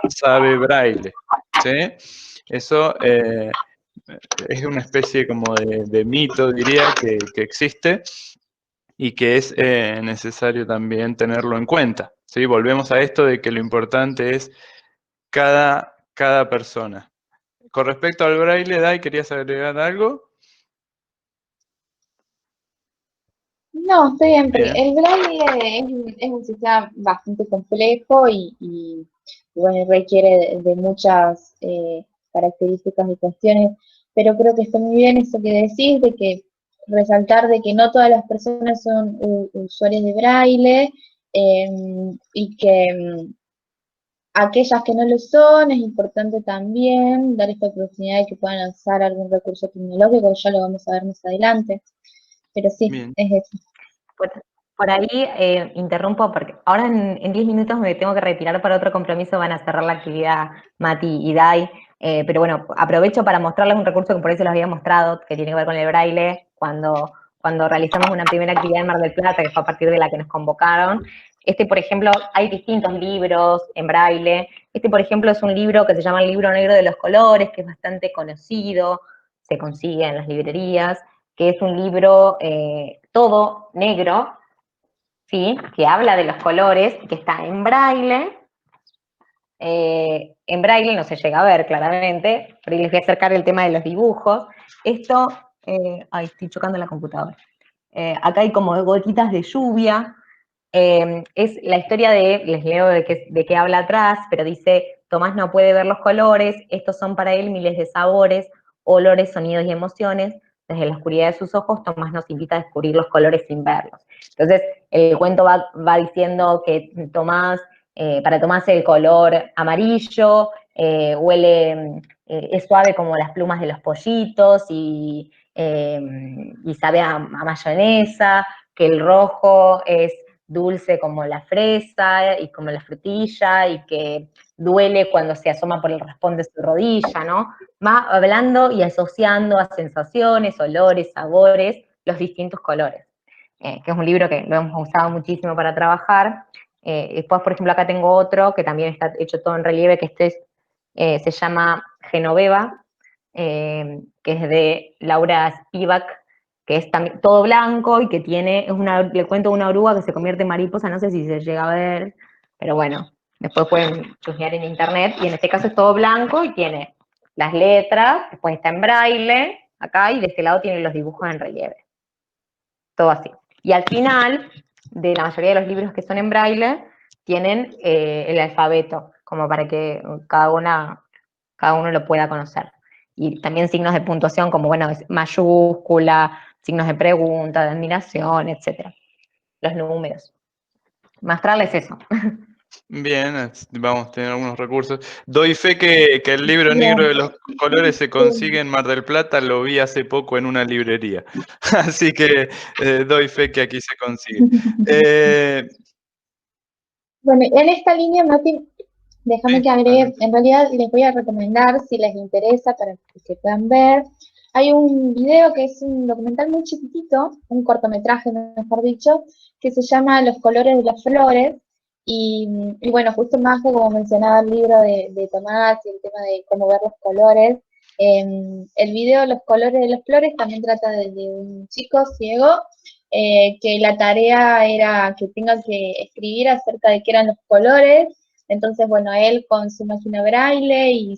sabe braille, ¿sí? Eso es una especie como de mito, diría, que existe y que es necesario también tenerlo en cuenta, ¿sí? Volvemos a esto de que lo importante es cada persona. Con respecto al braille, Dai, ¿querías agregar algo? No, estoy bien, porque Bien. el braille es un sistema bastante complejo y, bueno, requiere de muchas características y cuestiones, pero creo que está muy bien eso que decís, de que resaltar de que no todas las personas son usuarios de braille, y que aquellas que no lo son, es importante también dar esta oportunidad de que puedan lanzar algún recurso tecnológico, que ya lo vamos a ver más adelante, pero sí, Bien. es eso. Por ahí interrumpo porque ahora en 10 minutos me tengo que retirar para otro compromiso, van a cerrar la actividad Mati y Dai, pero bueno, aprovecho para mostrarles un recurso que por ahí se los había mostrado, que tiene que ver con el braille, cuando realizamos una primera actividad en Mar del Plata, que fue a partir de la que nos convocaron. Por ejemplo, hay distintos libros en braille. Por ejemplo, es un libro que se llama El Libro Negro de los Colores, que es bastante conocido, se consigue en las librerías, que es un libro todo negro, ¿sí? Que habla de los colores, que está en braille. En braille no se llega a ver claramente, pero les voy a acercar el tema de los dibujos. Esto, ay, estoy chocando la computadora. Acá hay como gotitas de lluvia. Es la historia les leo de qué habla atrás, pero dice, Tomás no puede ver los colores, estos son para él miles de sabores, olores, sonidos y emociones. Desde la oscuridad de sus ojos, Tomás nos invita a descubrir los colores sin verlos. Entonces, el cuento va diciendo que Tomás, para Tomás el color amarillo huele, es suave como las plumas de los pollitos y sabe a mayonesa, que el rojo es dulce como la fresa y como la frutilla y que duele cuando se asoma por el raspón de su rodilla, ¿no? Va hablando y asociando a sensaciones, olores, sabores, los distintos colores, que es un libro que lo hemos usado muchísimo para trabajar. Después, por ejemplo, acá tengo otro que también está hecho todo en relieve, que se llama Genoveva, que es de Laura Spivak, que es también todo blanco y que le cuento una oruga que se convierte en mariposa, no sé si se llega a ver, pero bueno, después pueden chusmear en internet, y en este caso es todo blanco y tiene las letras, después está en braille, acá, y de este lado tiene los dibujos en relieve. Todo así. Y al final, de la mayoría de los libros que son en braille, tienen el alfabeto, como para que cada uno lo pueda conocer. Y también signos de puntuación como, bueno, mayúscula, signos de pregunta, de admiración, etc. Los números. Mostrarles eso. Bien, vamos a tener algunos recursos. Doy fe que el libro negro de los colores se consigue en Mar del Plata, lo vi hace poco en una librería. Así que doy fe que aquí se consigue. Bueno, en esta línea, Mati, déjame Sí, que agregue, en realidad les voy a recomendar, si les interesa, para que puedan ver, hay un video que es un documental muy chiquitito, un cortometraje, mejor dicho, que se llama Los colores de las flores, y bueno, justo más como mencionaba el libro de Tomás y el tema de cómo ver los colores, el video Los colores de las flores también trata de un chico ciego, que la tarea era que tenga que escribir acerca de qué eran los colores. Entonces, bueno, él con su máquina braille y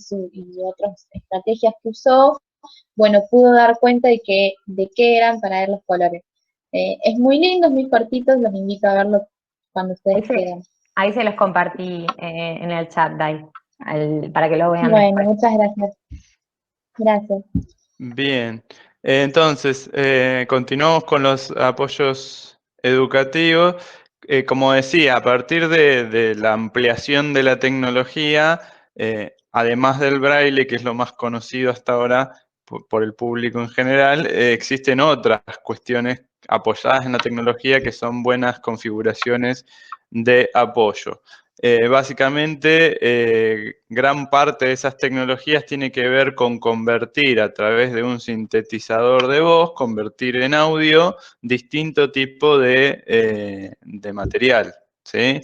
otras estrategias que usó, bueno, pudo dar cuenta de qué eran para ver los colores. Es muy lindo, es muy cortito, los invito a verlo cuando ustedes quieran. Ahí se los compartí en el chat, Dai, para que lo vean Bueno, después. muchas gracias. Gracias. bien. Entonces, continuamos con los apoyos educativos. Como decía, a partir de la ampliación de la tecnología, además del braille, que es lo más conocido hasta ahora por el público en general, existen otras cuestiones apoyadas en la tecnología que son buenas configuraciones de apoyo. básicamente, gran parte de esas tecnologías tiene que ver con convertir a través de un sintetizador de voz, convertir en audio distinto tipo de material, ¿sí?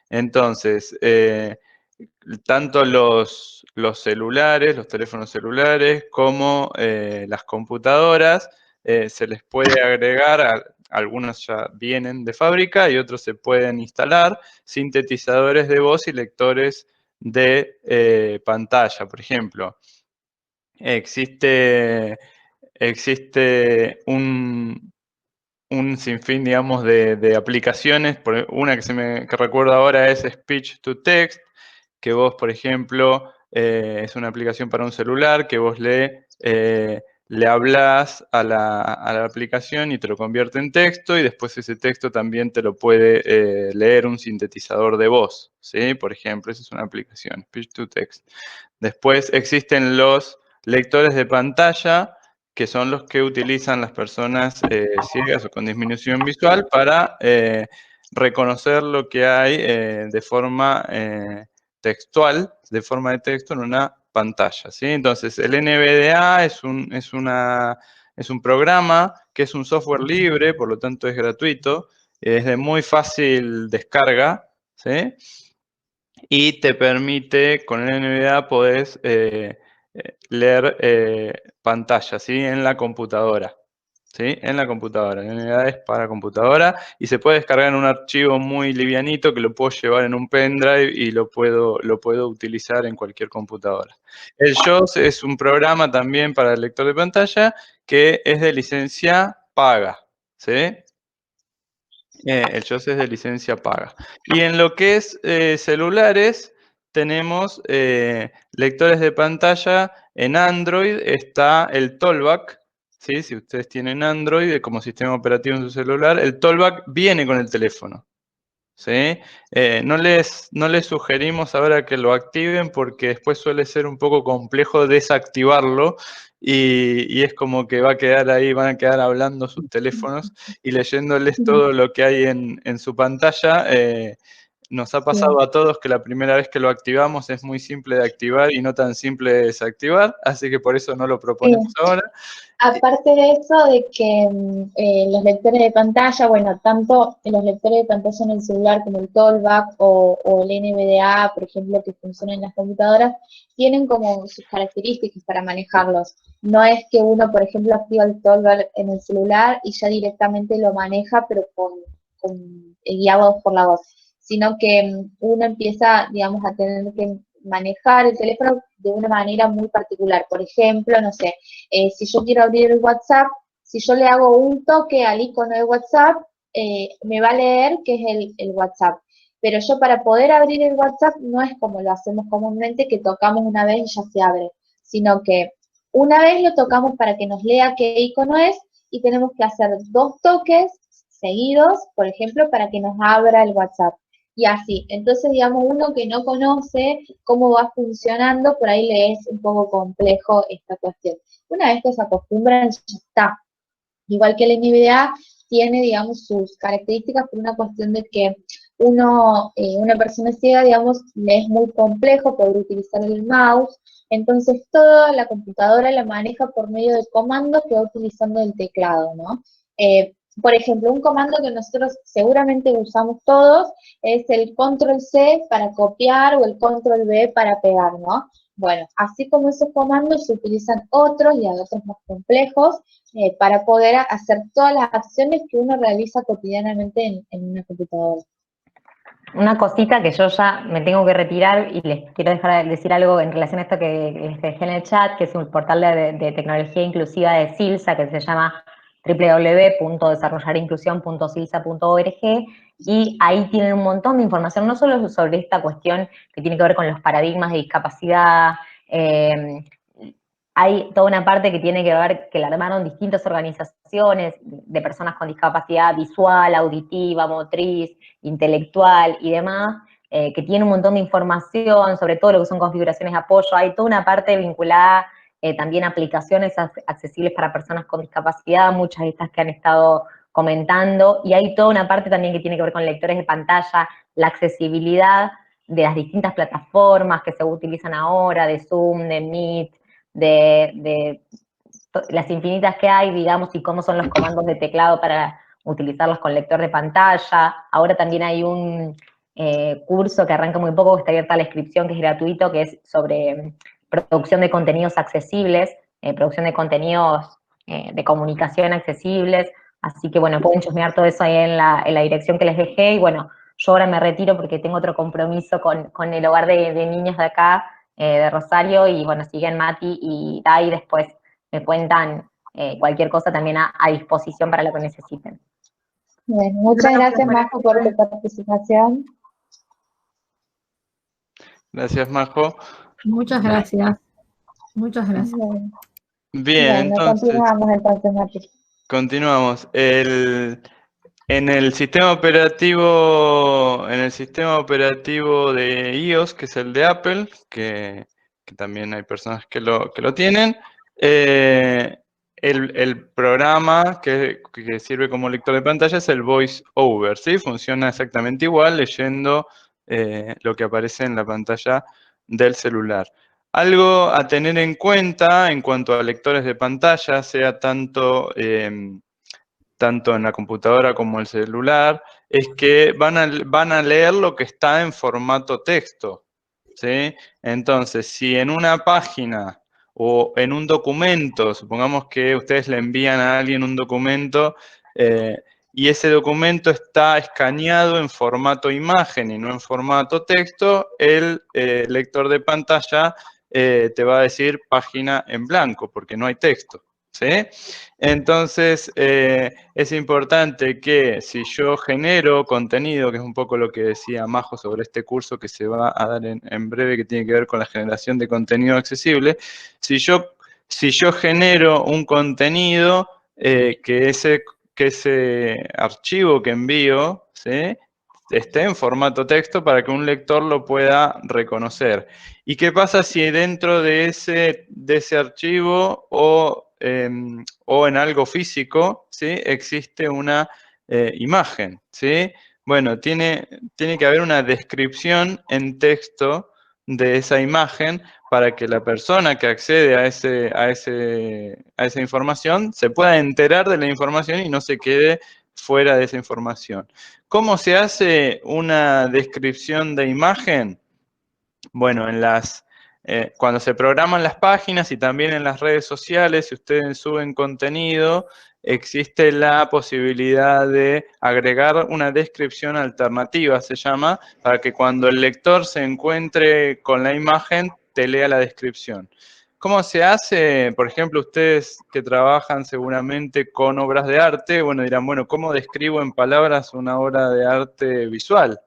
Entonces, tanto los celulares, los teléfonos celulares, como las computadoras, se les puede agregar, algunos ya vienen de fábrica y otros se pueden instalar, sintetizadores de voz y lectores de pantalla. Por ejemplo, existe un sinfín, digamos, de aplicaciones. Una que recuerdo ahora es Speech to Text, que vos, por ejemplo, es una aplicación para un celular que vos le hablas a la aplicación y te lo convierte en texto, y después ese texto también te lo puede leer un sintetizador de voz, ¿sí? Por ejemplo, esa es una aplicación, Speech to Text. Después existen los lectores de pantalla, que son los que utilizan las personas ciegas o con disminución visual para reconocer lo que hay de forma textual, de forma de texto en una pantalla, ¿sí? Entonces, el NVDA es un programa que es un software libre, por lo tanto es gratuito, es de muy fácil descarga, ¿sí? Y te permite, con el NVDA podés leer pantalla, ¿sí? En la computadora, ¿sí? En la computadora. El NVDA es para computadora y se puede descargar en un archivo muy livianito que lo puedo llevar en un pendrive y lo puedo utilizar en cualquier computadora. El JAWS es un programa también para el lector de pantalla que es de licencia paga, ¿sí? El JAWS es de licencia paga. Y en lo que es celulares, tenemos lectores de pantalla. En Android está el Tollback, ¿sí? Si ustedes tienen Android como sistema operativo en su celular, el Tollback viene con el teléfono, ¿sí? No les sugerimos ahora que lo activen porque después suele ser un poco complejo desactivarlo y es como que va a quedar ahí, van a quedar hablando sus teléfonos y leyéndoles todo lo que hay en su pantalla. Nos ha pasado a todos que la primera vez que lo activamos es muy simple de activar y no tan simple de desactivar, así que por eso no lo proponemos ahora. Aparte de eso, de que los lectores de pantalla, bueno, tanto los lectores de pantalla en el celular como el Tollback o el NVDA, por ejemplo, que funcionan en las computadoras, tienen como sus características para manejarlos. No es que uno, por ejemplo, activa el Tollback en el celular y ya directamente lo maneja, pero guiado por la voz, sino que uno empieza, digamos, a tener que manejar el teléfono de una manera muy particular. Por ejemplo, no sé, si yo quiero abrir el WhatsApp, si yo le hago un toque al icono de WhatsApp, me va a leer que es el WhatsApp. Pero yo para poder abrir el WhatsApp no es como lo hacemos comúnmente, que tocamos una vez y ya se abre, sino que una vez lo tocamos para que nos lea qué icono es y tenemos que hacer 2 toques seguidos, por ejemplo, para que nos abra el WhatsApp. Y así, entonces, digamos, uno que no conoce cómo va funcionando, por ahí le es un poco complejo esta cuestión. Una vez que se acostumbran, ya está. Igual que el NVDA tiene, digamos, sus características por una cuestión de que una persona ciega, digamos, le es muy complejo poder utilizar el mouse, entonces toda la computadora la maneja por medio de comandos que va utilizando el teclado, ¿no? Por ejemplo, un comando que nosotros seguramente usamos todos es el Control-C para copiar o el Control-V para pegar, ¿no? Bueno, así como esos comandos se utilizan otros y a otros más complejos para poder hacer todas las acciones que uno realiza cotidianamente en una computadora. Una cosita que yo ya me tengo que retirar y les quiero decir algo en relación a esto que les dejé en el chat, que es un portal de tecnología inclusiva de Silsa que se llama www.desarrollarinclusión.silsa.org, y ahí tienen un montón de información, no solo sobre esta cuestión que tiene que ver con los paradigmas de discapacidad. Hay toda una parte que tiene que ver, que la armaron distintas organizaciones de personas con discapacidad visual, auditiva, motriz, intelectual y demás, que tiene un montón de información sobre todo lo que son configuraciones de apoyo. Hay toda una parte vinculada también a aplicaciones accesibles para personas con discapacidad, muchas de estas que han estado comentando, y hay toda una parte también que tiene que ver con lectores de pantalla, la accesibilidad. las distintas plataformas que se utilizan ahora, de Zoom, de Meet, de las infinitas que hay, digamos, y cómo son los comandos de teclado para utilizarlos con lector de pantalla. Ahora también hay un curso que arranca muy poco, que está abierta a la inscripción, que es gratuito, que es sobre producción de contenidos accesibles, producción de contenidos de comunicación accesibles. Así que, bueno, pueden chusmear todo eso ahí en la dirección que les dejé. Y bueno, yo ahora me retiro porque tengo otro compromiso con el hogar de niños de acá, de Rosario, y bueno, siguen Mati y Dai, después me cuentan cualquier cosa también a disposición para lo que necesiten. Bueno, muchas gracias, Majo, por tu participación. Gracias, Majo. Muchas gracias. Muchas gracias. Bien, Bueno, entonces, continuamos, Mati. continuamos. En el sistema operativo de iOS, que es el de Apple, que también hay personas que lo tienen, el programa que sirve como lector de pantalla es el VoiceOver, ¿sí? Funciona exactamente igual leyendo lo que aparece en la pantalla del celular. Algo a tener en cuenta en cuanto a lectores de pantalla, sea tanto en la computadora como el celular, es que van a leer lo que está en formato texto, ¿sí? Entonces, si en una página o en un documento, supongamos que ustedes le envían a alguien un documento y ese documento está escaneado en formato imagen y no en formato texto, el lector de pantalla te va a decir página en blanco porque no hay texto, ¿sí? Entonces, es importante que si yo genero contenido, que es un poco lo que decía Majo sobre este curso que se va a dar en breve, que tiene que ver con la generación de contenido accesible, si yo genero un contenido, que ese archivo que envío, ¿sí?, esté en formato texto para que un lector lo pueda reconocer. ¿Y qué pasa si dentro de ese archivo o en algo físico, ¿sí?, existe una imagen, ¿sí? Bueno, tiene que haber una descripción en texto de esa imagen para que la persona que accede a esa información se pueda enterar de la información y no se quede fuera de esa información. ¿Cómo se hace una descripción de imagen? Bueno, cuando se programan las páginas y también en las redes sociales, si ustedes suben contenido, existe la posibilidad de agregar una descripción alternativa, se llama, para que cuando el lector se encuentre con la imagen, te lea la descripción. ¿Cómo se hace? Por ejemplo, ustedes que trabajan seguramente con obras de arte, bueno, dirán, bueno, ¿cómo describo en palabras una obra de arte visual?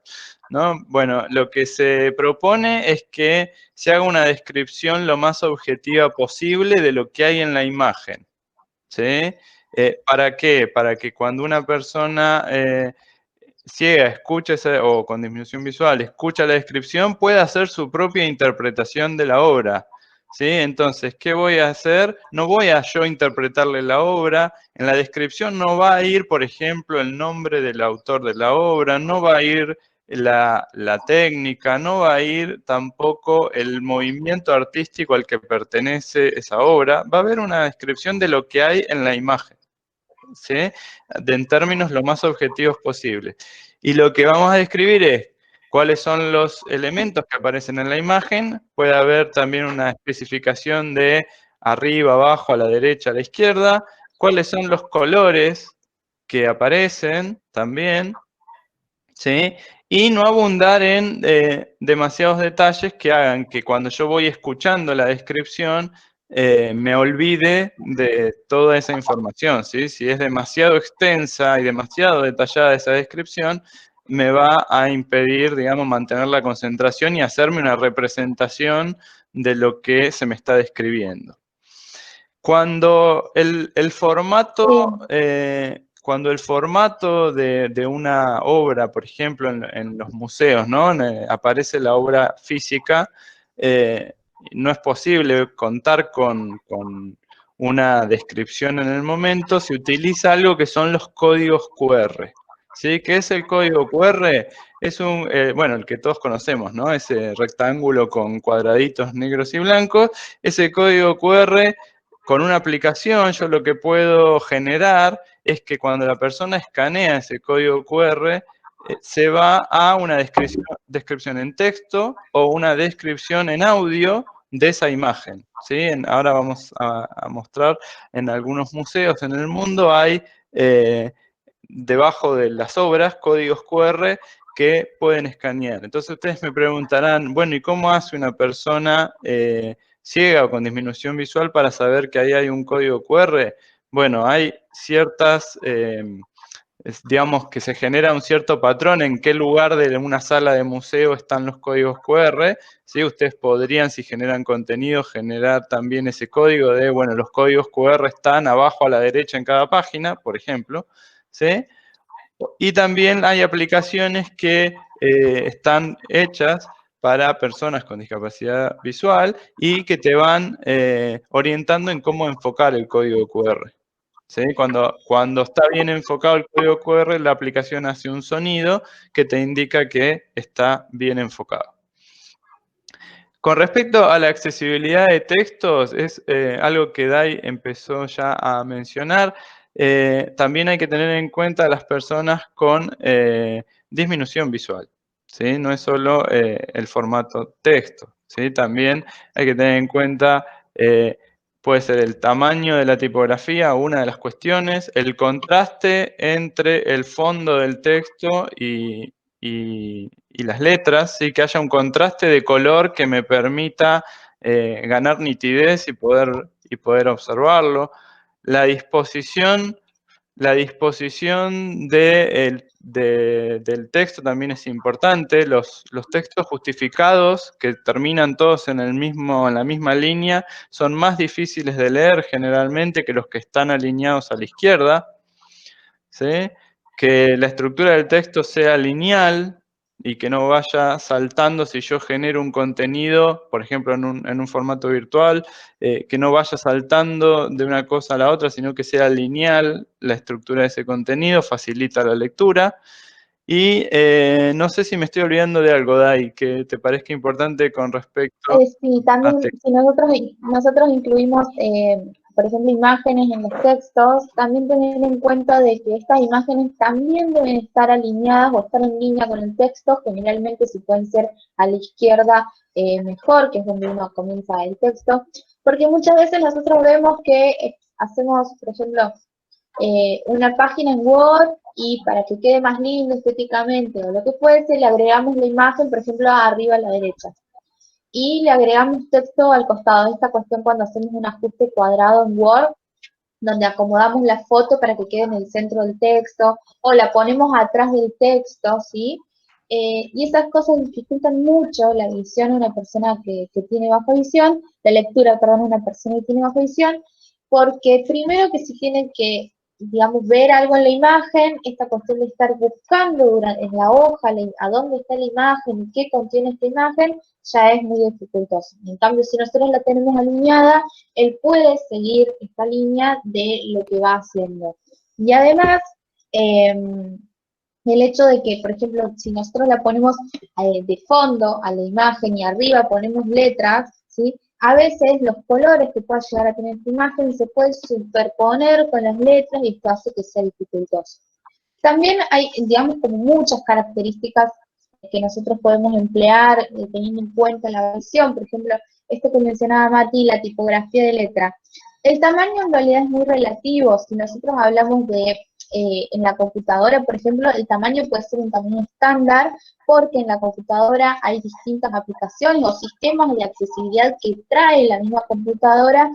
¿No? Bueno, lo que se propone es que se haga una descripción lo más objetiva posible de lo que hay en la imagen, ¿sí? ¿Para qué? Para que cuando una persona ciega escucha o con disminución visual escucha la descripción, pueda hacer su propia interpretación de la obra, ¿sí? Entonces, ¿qué voy a hacer? No voy a yo interpretarle la obra. En la descripción no va a ir, por ejemplo, el nombre del autor de la obra, no va a ir la técnica, no va a ir tampoco el movimiento artístico al que pertenece esa obra. Va a haber una descripción de lo que hay en la imagen, ¿sí?, en términos lo más objetivos posibles. Y lo que vamos a describir es cuáles son los elementos que aparecen en la imagen. Puede haber también una especificación de arriba, abajo, a la derecha, a la izquierda. Cuáles son los colores que aparecen también, ¿sí? Y no abundar en demasiados detalles que hagan que cuando yo voy escuchando la descripción me olvide de toda esa información, ¿sí? Si es demasiado extensa y demasiado detallada esa descripción, me va a impedir, digamos, mantener la concentración y hacerme una representación de lo que se me está describiendo. Cuando el formato de una obra, por ejemplo, en los museos, ¿no?, aparece la obra física, no es posible contar con una descripción en el momento. Se utiliza algo que son los códigos QR, ¿sí? ¿Qué es el código QR? es bueno, el que todos conocemos, ¿no? Ese rectángulo con cuadraditos negros y blancos. Ese código QR, con una aplicación, yo lo que puedo generar es que cuando la persona escanea ese código QR, se va a una descripción en texto o una descripción en audio de esa imagen, ¿sí? Ahora vamos a mostrar en algunos museos en el mundo hay debajo de las obras códigos QR que pueden escanear. Entonces ustedes me preguntarán, bueno, ¿y cómo hace una persona ciega o con disminución visual para saber que ahí hay un código QR? Bueno, hay ciertas, digamos que se genera un cierto patrón en qué lugar de una sala de museo están los códigos QR, ¿sí? Ustedes podrían, si generan contenido, generar también ese código de, bueno, los códigos QR están abajo a la derecha en cada página, por ejemplo, ¿sí? Y también hay aplicaciones que están hechas para personas con discapacidad visual y que te van orientando en cómo enfocar el código QR. ¿Sí? Cuando está bien enfocado el código QR, la aplicación hace un sonido que te indica que está bien enfocado. Con respecto a la accesibilidad de textos, es algo que Dai empezó ya a mencionar. También hay que tener en cuenta a las personas con disminución visual, ¿sí? No es solo el formato texto, ¿sí? También hay que tener en cuenta, puede ser el tamaño de la tipografía, una de las cuestiones, el contraste entre el fondo del texto y las letras, ¿sí? Que haya un contraste de color que me permita ganar nitidez y poder observarlo. La disposición del texto también es importante. Los textos justificados, que terminan todos en la misma línea, son más difíciles de leer generalmente que los que están alineados a la izquierda, ¿sí? Que la estructura del texto sea lineal y que no vaya saltando si yo genero un contenido, por ejemplo, en un formato virtual, que no vaya saltando de una cosa a la otra, sino que sea lineal la estructura de ese contenido, facilita la lectura. Y no sé si me estoy olvidando de algo, Dai, que te parezca importante con respecto Sí, a también texto. si nosotros incluimos, por ejemplo, imágenes en los textos, también tener en cuenta de que estas imágenes también deben estar alineadas o estar en línea con el texto. Generalmente si pueden ser a la izquierda, mejor, que es donde uno comienza el texto, porque muchas veces nosotros vemos que hacemos, por ejemplo, una página en Word y para que quede más lindo estéticamente o lo que fuese, le agregamos la imagen, por ejemplo, arriba a la derecha. Y le agregamos texto al costado. Esta cuestión cuando hacemos un ajuste cuadrado en Word, donde acomodamos la foto para que quede en el centro del texto, o la ponemos atrás del texto, ¿sí? Y esas cosas dificultan mucho la visión a una persona que tiene baja visión, la lectura, perdón, a una persona que tiene baja visión, porque primero que si tienen que, digamos, ver algo en la imagen, esta cuestión de estar buscando en la hoja a dónde está la imagen y qué contiene esta imagen, ya es muy dificultoso. En cambio, si nosotros la tenemos alineada, él puede seguir esta línea de lo que va haciendo. Y además, el hecho de que, por ejemplo, si nosotros la ponemos de fondo a la imagen y arriba ponemos letras, ¿sí? A veces los colores que pueda llegar a tener esta imagen se pueden superponer con las letras y esto hace que sea dificultoso. También hay, digamos, como muchas características que nosotros podemos emplear teniendo en cuenta la visión. Por ejemplo, esto que mencionaba Mati, la tipografía de letra. El tamaño en realidad es muy relativo. Si nosotros hablamos de en la computadora, por ejemplo, el tamaño puede ser un tamaño estándar, porque en la computadora hay distintas aplicaciones o sistemas de accesibilidad que trae la misma computadora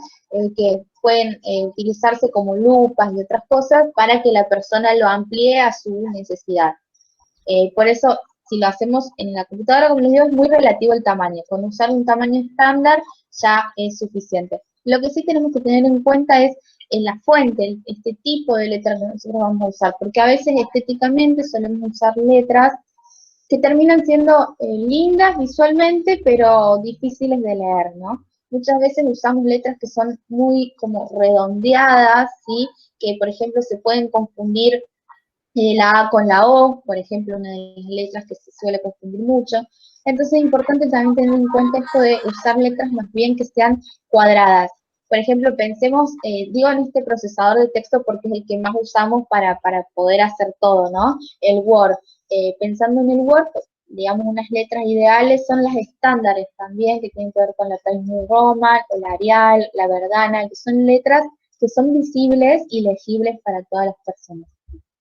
que pueden utilizarse como lupas y otras cosas para que la persona lo amplíe a su necesidad. Por eso, si lo hacemos en la computadora, como les digo, es muy relativo el tamaño. Con usar un tamaño estándar ya es suficiente. Lo que sí tenemos que tener en cuenta es en la fuente, este tipo de letras que nosotros vamos a usar, porque a veces estéticamente solemos usar letras que terminan siendo lindas visualmente, pero difíciles de leer, ¿no? Muchas veces usamos letras que son muy como redondeadas, ¿sí? Que, por ejemplo, se pueden confundir la A con la O, por ejemplo, una de las letras que se suele confundir mucho. Entonces es importante también tener en cuenta esto de usar letras más bien que sean cuadradas. Por ejemplo, pensemos, digo en este procesador de texto porque es el que más usamos para poder hacer todo, ¿no? El Word. Pensando en el Word, digamos, unas letras ideales son las estándares también, que tienen que ver con la Times New Roman, el Arial, la Verdana, que son letras que son visibles y legibles para todas las personas.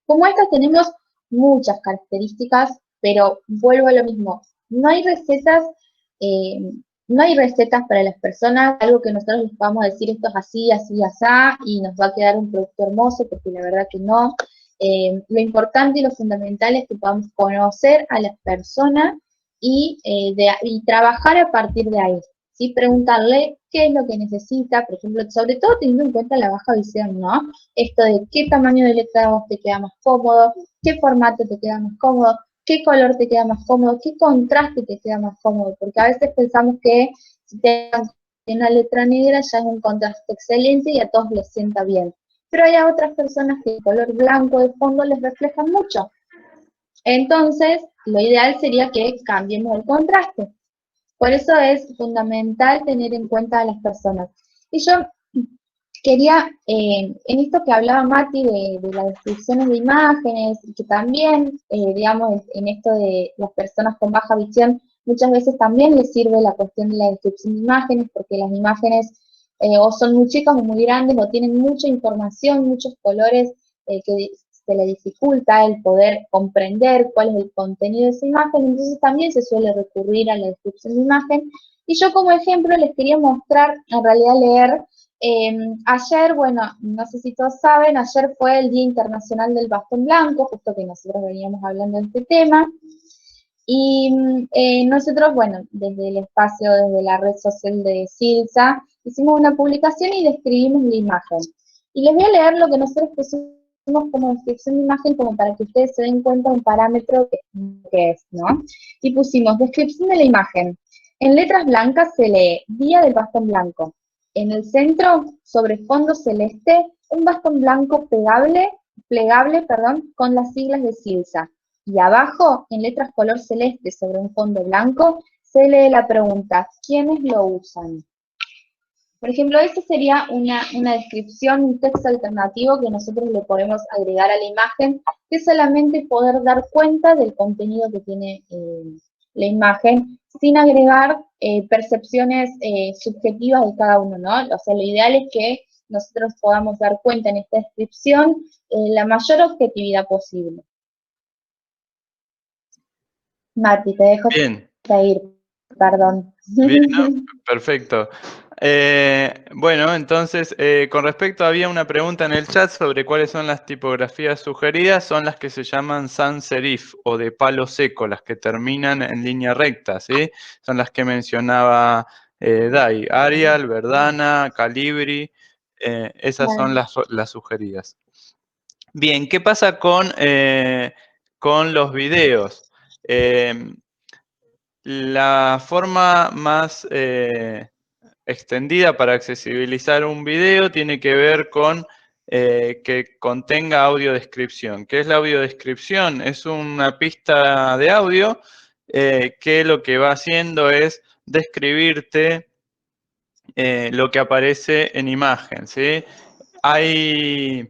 Como estas tenemos muchas características, pero vuelvo a lo mismo, no hay recetas, eh, no hay recetas para las personas, algo que nosotros les podamos decir esto es así, así, así, y nos va a quedar un producto hermoso, porque la verdad que no. Lo importante y lo fundamental es que podamos conocer a las personas y trabajar a partir de ahí. ¿Sí? Preguntarle qué es lo que necesita, por ejemplo, sobre todo teniendo en cuenta la baja visión, ¿no? Esto de qué tamaño de letra vos te queda más cómodo, qué formato te queda más cómodo, qué color te queda más cómodo, qué contraste te queda más cómodo, porque a veces pensamos que si te una letra negra ya es un contraste excelente y a todos les sienta bien. Pero hay otras personas que el color blanco de fondo les refleja mucho. Entonces, lo ideal sería que cambiemos el contraste. Por eso es fundamental tener en cuenta a las personas. Y yo quería, en esto que hablaba Mati de las descripciones de imágenes, que también, digamos, en esto de las personas con baja visión, muchas veces también les sirve la cuestión de la descripción de imágenes, porque las imágenes o son muy chicas o muy grandes, o tienen mucha información, muchos colores que se le dificulta el poder comprender cuál es el contenido de esa imagen, entonces también se suele recurrir a la descripción de imagen. Y yo como ejemplo les quería mostrar, en realidad leer, ayer, bueno, no sé si todos saben, ayer fue el Día Internacional del Bastón Blanco, justo que nosotros veníamos hablando de este tema, y nosotros, bueno, desde el espacio, desde la red social de Silsa, hicimos una publicación y describimos la imagen. Y les voy a leer lo que nosotros pusimos como descripción de imagen, como para que ustedes se den cuenta de un parámetro que es, ¿no? Y pusimos descripción de la imagen. En letras blancas se lee Día del Bastón Blanco. En el centro, sobre fondo celeste, un bastón blanco plegable, con las siglas de Silsa. Y abajo, en letras color celeste sobre un fondo blanco, se lee la pregunta, ¿quiénes lo usan? Por ejemplo, esta sería una descripción, un texto alternativo que nosotros le podemos agregar a la imagen, que es solamente poder dar cuenta del contenido que tiene la imagen, sin agregar percepciones subjetivas de cada uno, ¿no? O sea, lo ideal es que nosotros podamos dar cuenta en esta descripción la mayor objetividad posible. Mati, te dejo seguir, perdón. Bien, ¿no? Perfecto. Bueno, entonces, con respecto, había una pregunta en el chat sobre cuáles son las tipografías sugeridas, son las que se llaman sans serif o de palo seco, las que terminan en línea recta, ¿sí? Son las que mencionaba Dai, Arial, Verdana, Calibri, esas son las sugeridas. Bien, ¿qué pasa con los videos? La forma más extendida para accesibilizar un video tiene que ver con que contenga audiodescripción. ¿Qué es la audiodescripción? Es una pista de audio que lo que va haciendo es describirte lo que aparece en imagen, ¿sí? Hay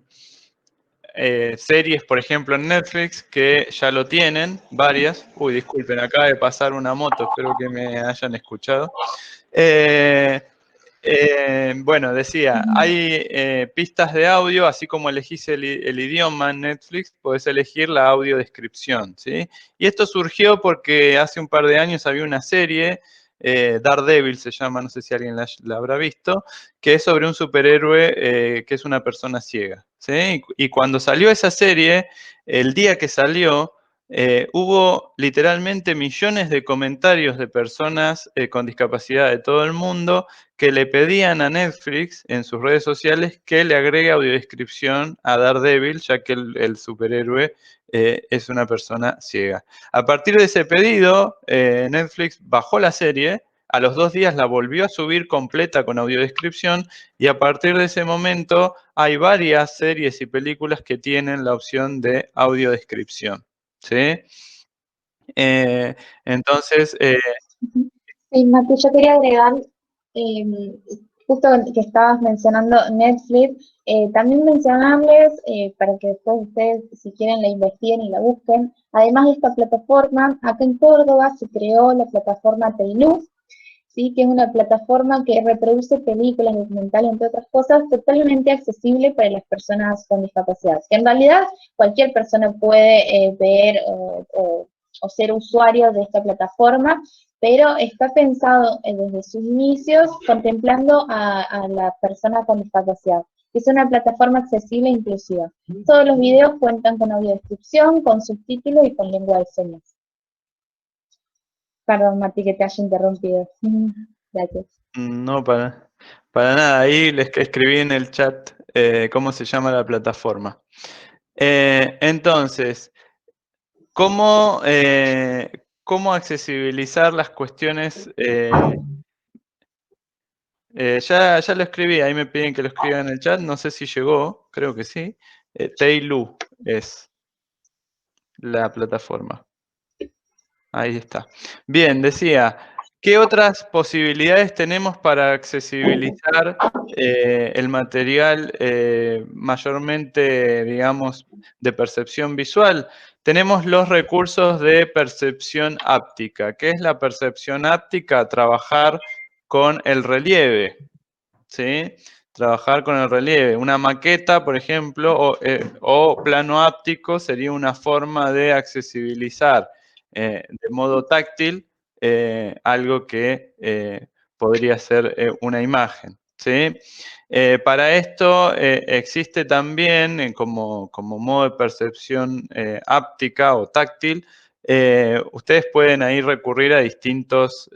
series, por ejemplo, en Netflix, que ya lo tienen, varias. Uy, disculpen, acaba de pasar una moto, espero que me hayan escuchado. Bueno, decía, hay pistas de audio, así como elegís el idioma en Netflix, podés elegir la audiodescripción, ¿sí? Y esto surgió porque hace un par de años había una serie, Daredevil se llama, no sé si alguien la habrá visto, que es sobre un superhéroe que es una persona ciega, ¿sí? Y cuando salió esa serie, el día que salió, hubo literalmente millones de comentarios de personas con discapacidad de todo el mundo que le pedían a Netflix en sus redes sociales que le agregue audiodescripción a Daredevil, ya que el superhéroe es una persona ciega. A partir de ese pedido, Netflix bajó la serie, a los 2 días la volvió a subir completa con audiodescripción y a partir de ese momento hay varias series y películas que tienen la opción de audiodescripción, ¿sí? Entonces, Sí, Mati, yo quería agregar, justo que estabas mencionando Netflix, también mencionarles, para que después ustedes, si quieren, la investiguen y la busquen, además de esta plataforma, acá en Córdoba se creó la plataforma Teiluz, ¿sí? Que es una plataforma que reproduce películas, documentales, entre otras cosas, totalmente accesible para las personas con discapacidad. Que en realidad cualquier persona puede ver o ser usuario de esta plataforma, pero está pensado desde sus inicios contemplando a la persona con discapacidad. Es una plataforma accesible e inclusiva. Todos los videos cuentan con audiodescripción, con subtítulos y con lengua de señas. Perdón, Mati, que te haya interrumpido. Gracias. No, para nada. Ahí les escribí en el chat cómo se llama la plataforma. Entonces, ¿cómo accesibilizar las cuestiones? Ya lo escribí, ahí me piden que lo escriba en el chat, no sé si llegó, creo que sí. Teiluz es la plataforma. Ahí está. Bien, decía, ¿qué otras posibilidades tenemos para accesibilizar el material mayormente, digamos, de percepción visual? Tenemos los recursos de percepción áptica. ¿Qué es la percepción áptica? Trabajar con el relieve, ¿sí? Trabajar con el relieve. Una maqueta, por ejemplo, o plano áptico sería una forma de accesibilizar de modo táctil algo que podría ser una imagen, ¿sí? Para esto existe también como modo de percepción áptica o táctil. Ustedes pueden ahí recurrir a distintos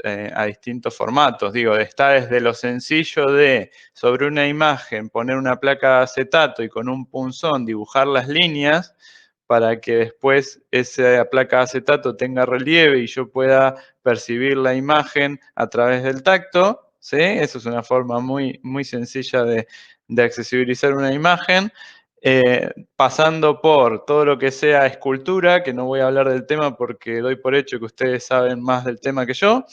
formatos. Digo, está desde lo sencillo de sobre una imagen poner una placa de acetato y con un punzón dibujar las líneas para que después esa placa de acetato tenga relieve y yo pueda percibir la imagen a través del tacto, ¿sí? Eso es una forma muy, muy sencilla de accesibilizar una imagen. Pasando por todo lo que sea escultura, que no voy a hablar del tema porque doy por hecho que ustedes saben más del tema que yo.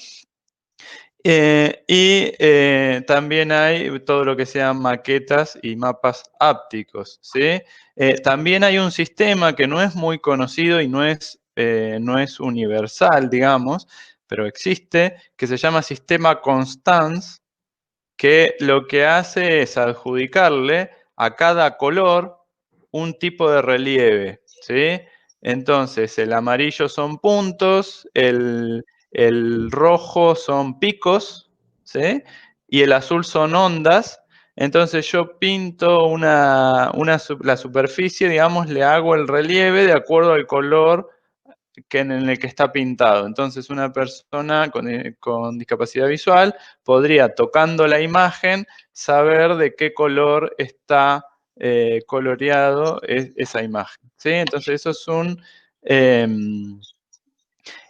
También hay todo lo que sean maquetas y mapas ápticos, ¿sí? También hay un sistema que no es muy conocido y no es universal, digamos, pero existe, que se llama sistema Constance, que lo que hace es adjudicarle a cada color un tipo de relieve, ¿sí? Entonces, el amarillo son puntos, el rojo son picos, ¿sí? Y el azul son ondas. Entonces yo pinto la superficie, digamos, le hago el relieve de acuerdo al color en el que está pintado. Entonces una persona con discapacidad visual podría, tocando la imagen, saber de qué color está coloreado esa imagen, ¿sí? Entonces eso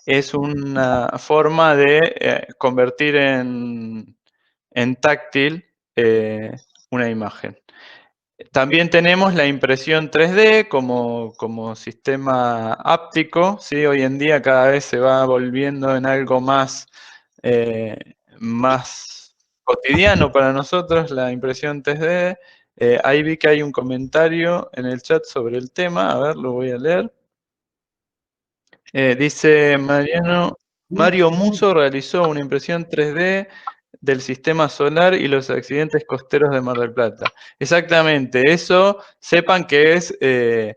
es una forma de convertir en táctil una imagen. También tenemos la impresión 3D como sistema áptico, ¿sí? Hoy en día cada vez se va volviendo en algo más cotidiano para nosotros la impresión 3D. Ahí vi que hay un comentario en el chat sobre el tema, a ver, lo voy a leer. Dice Mario Muso realizó una impresión 3D del sistema solar y los accidentes costeros de Mar del Plata. Exactamente, eso sepan que es el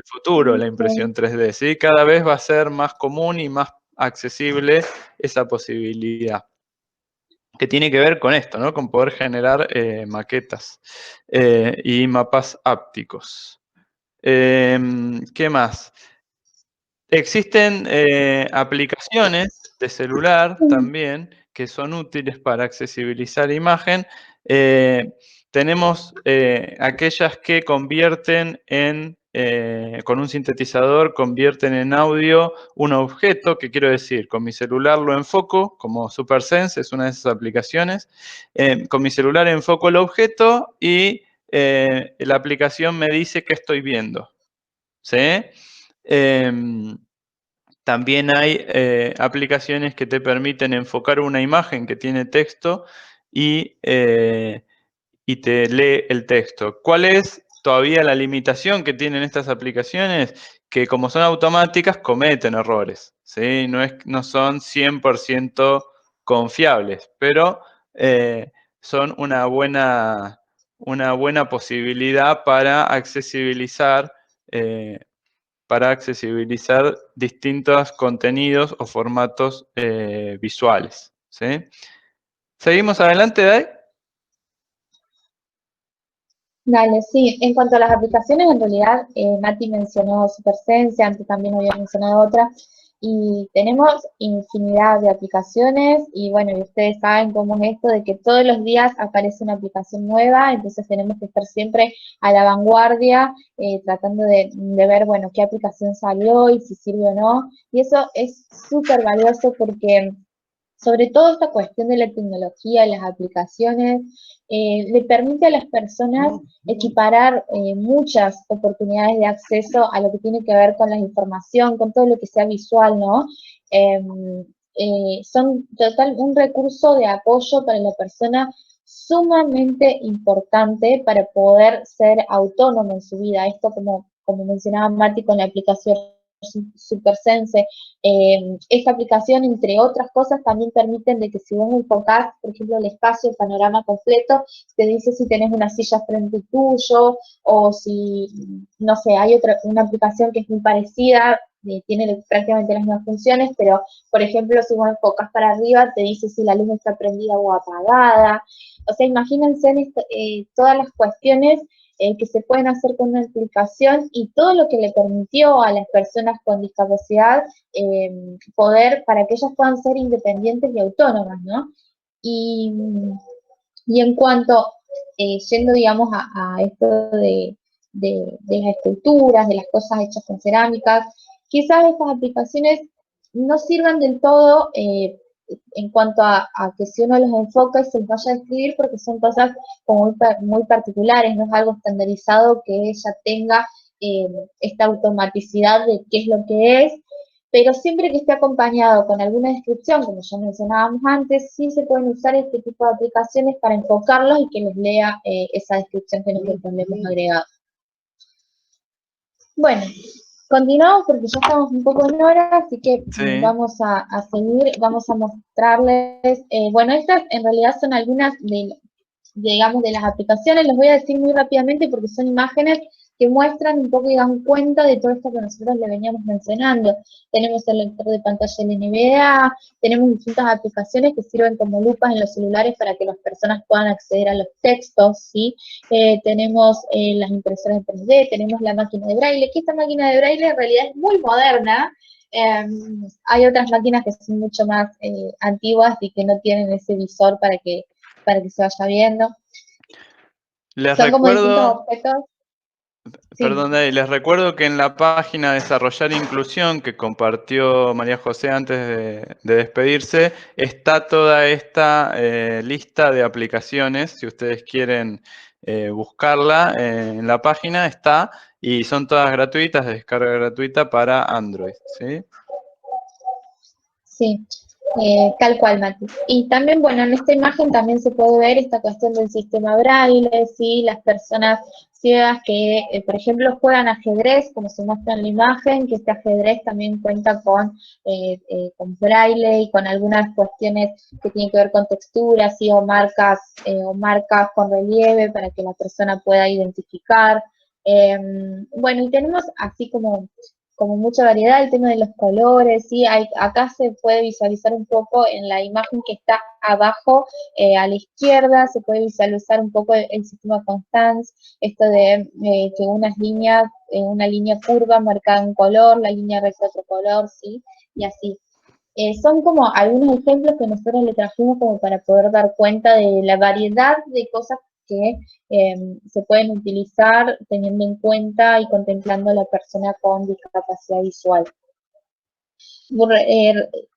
futuro, la impresión 3D, ¿sí? Cada vez va a ser más común y más accesible esa posibilidad, que tiene que ver con esto, ¿no? Con poder generar maquetas y mapas ápticos. ¿Qué más? Existen aplicaciones de celular también que son útiles para accesibilizar imagen. Tenemos aquellas que convierten en con un sintetizador convierten en audio un objeto, que quiero decir, con mi celular lo enfoco, como SuperSense es una de esas aplicaciones, con mi celular enfoco el objeto y la aplicación me dice qué estoy viendo, ¿sí? También hay aplicaciones que te permiten enfocar una imagen que tiene texto y te lee el texto. ¿Cuál es todavía la limitación que tienen estas aplicaciones? Que como son automáticas, cometen errores, ¿sí? No son 100% confiables, pero son una buena posibilidad para accesibilizar distintos contenidos o formatos visuales, ¿sí? ¿Seguimos adelante, Dai? Dale, sí. En cuanto a las aplicaciones, en realidad, Mati mencionó SuperSense, antes también había mencionado otra, y tenemos infinidad de aplicaciones, y bueno, y ustedes saben cómo es esto de que todos los días aparece una aplicación nueva, entonces tenemos que estar siempre a la vanguardia, tratando de ver, bueno, qué aplicación salió y si sirve o no, y eso es súper valioso porque sobre todo esta cuestión de la tecnología y las aplicaciones le permite a las personas equiparar muchas oportunidades de acceso a lo que tiene que ver con la información, con todo lo que sea visual, ¿no? Son un recurso de apoyo para la persona sumamente importante para poder ser autónomo en su vida. Esto como mencionaba Marti con la aplicación SuperSense, esta aplicación, entre otras cosas, también permiten de que si vos enfocás, por ejemplo, el espacio, el panorama completo, te dice si tenés una silla frente tuyo, o si, no sé, hay una aplicación que es muy parecida, tiene prácticamente las mismas funciones, pero, por ejemplo, si vos enfocás para arriba, te dice si la luz está prendida o apagada. O sea, imagínense todas las cuestiones que se pueden hacer con una aplicación y todo lo que le permitió a las personas con discapacidad poder, para que ellas puedan ser independientes y autónomas, ¿no? Y en cuanto, yendo, digamos, a esto de las esculturas, de las cosas hechas con cerámicas, quizás estas aplicaciones no sirvan del todo en cuanto a que si uno los enfoca y se los vaya a describir, porque son cosas como muy particulares, no es algo estandarizado que ella tenga esta automaticidad de qué es lo que es, pero siempre que esté acompañado con alguna descripción, como ya mencionábamos antes, sí se pueden usar este tipo de aplicaciones para enfocarlos y que les lea esa descripción que nosotros le hemos agregado. Bueno, continuamos porque ya estamos un poco en hora, así que sí, vamos a seguir, vamos a mostrarles, bueno, estas en realidad son algunas digamos, de las aplicaciones, les voy a decir muy rápidamente porque son imágenes que muestran un poco y dan cuenta de todo esto que nosotros le veníamos mencionando. Tenemos el lector de pantalla LNVDA, tenemos distintas aplicaciones que sirven como lupas en los celulares para que las personas puedan acceder a los textos, ¿sí? Tenemos las impresoras de 3D, tenemos la máquina de braille, que esta máquina de braille en realidad es muy moderna. Hay otras máquinas que son mucho más antiguas y que no tienen ese visor para que se vaya viendo. Son como distintos objetos. Perdón, Dai, les recuerdo que en la página Desarrollar Inclusión que compartió María José antes de despedirse, está toda esta lista de aplicaciones. Si ustedes quieren buscarla en la página, está, y son todas gratuitas, de descarga gratuita para Android, ¿sí? Sí, tal cual, Mati. Y también, bueno, en esta imagen también se puede ver esta cuestión del sistema braille, ¿sí? Las personas ciegas que, por ejemplo, juegan ajedrez, como se muestra en la imagen, que este ajedrez también cuenta con braille y con algunas cuestiones que tienen que ver con texturas, ¿sí? o marcas con relieve para que la persona pueda identificar. Bueno, y tenemos así como mucha variedad, el tema de los colores, ¿sí? Acá se puede visualizar un poco en la imagen que está abajo a la izquierda, se puede visualizar un poco el sistema Constance, esto de que unas líneas, una línea curva marcada en color, la línea recta otro color, ¿sí? Y así. Son como algunos ejemplos que nosotros le trajimos como para poder dar cuenta de la variedad de cosas que se pueden utilizar teniendo en cuenta y contemplando a la persona con discapacidad visual.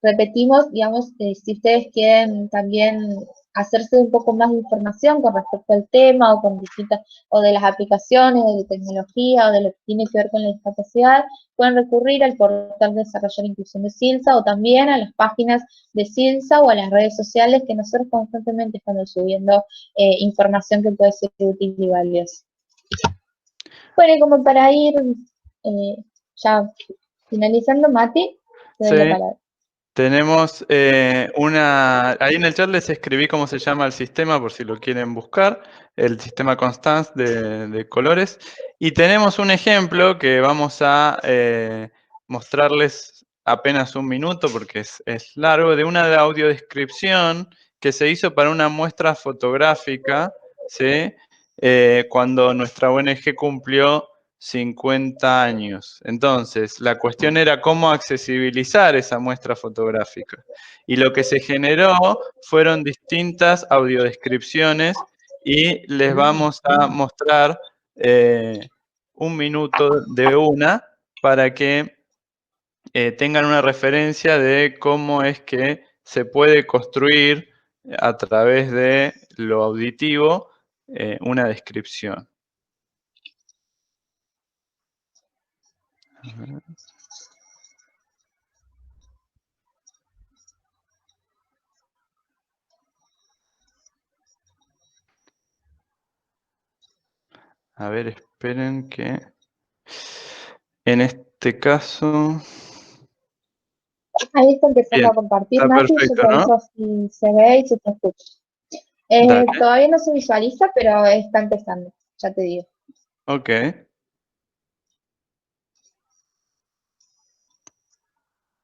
Repetimos, digamos, si ustedes quieren también hacerse un poco más de información con respecto al tema o con distintas, o de las aplicaciones, o de tecnología, o de lo que tiene que ver con la discapacidad, pueden recurrir al portal de Desarrollo e Inclusión de SILSA o también a las páginas de SILSA o a las redes sociales que nosotros constantemente estamos subiendo información que puede ser útil y valiosa. Bueno, y como para ir ya finalizando, Mati, te doy la palabra. Tenemos ahí en el chat les escribí cómo se llama el sistema por si lo quieren buscar, el sistema Constance de colores. Y tenemos un ejemplo que vamos a mostrarles apenas un minuto porque es largo, de una audiodescripción que se hizo para una muestra fotográfica, ¿sí? Cuando nuestra ONG cumplió 50 años. Entonces, la cuestión era cómo accesibilizar esa muestra fotográfica. Y lo que se generó fueron distintas audiodescripciones y les vamos a mostrar un minuto de una para que tengan una referencia de cómo es que se puede construir a través de lo auditivo una descripción. A ver, esperen que en este caso... Ahí está empezando Bien, a compartir, está Mati, yo perfecto, te ¿no? aviso si se ve y si te escucha. Dale. Todavía no se visualiza, pero está empezando, ya te digo. Ok.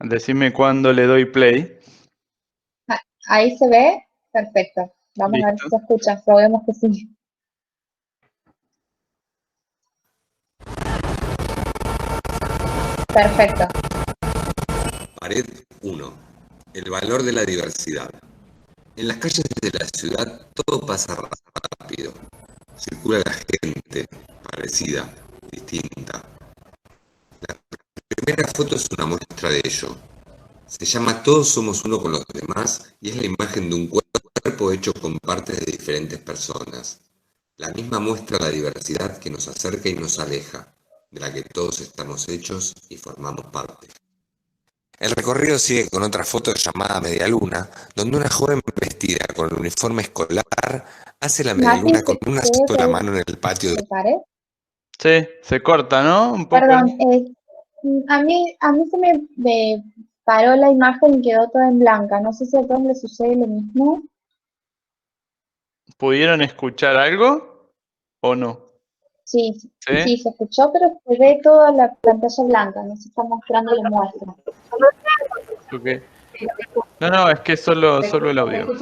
Decime cuándo le doy play. Ahí se ve, perfecto. Vamos a ver si Listo. se escucha, probemos que sí. Perfecto. Pared 1. El valor de la diversidad. En las calles de la ciudad todo pasa rápido. Circula la gente, parecida, distinta. La primera foto es una muestra de ello. Se llama Todos somos uno con los demás y es la imagen de un cuerpo hecho con partes de diferentes personas. La misma muestra la diversidad que nos acerca y nos aleja, de la que todos estamos hechos y formamos parte. El recorrido sigue con otra foto llamada Media Luna, donde una joven vestida con el uniforme escolar hace la media luna con una sola mano en el patio de... Sí, se corta, ¿no? Un poco. Perdón, a mí se me paró la imagen y quedó toda en blanca. No sé si a todos les sucede lo mismo. ¿Pudieron escuchar algo o no? Sí, se escuchó, pero se ve toda la pantalla blanca, no se está mostrando la muestra. Okay. No, es que solo el audio.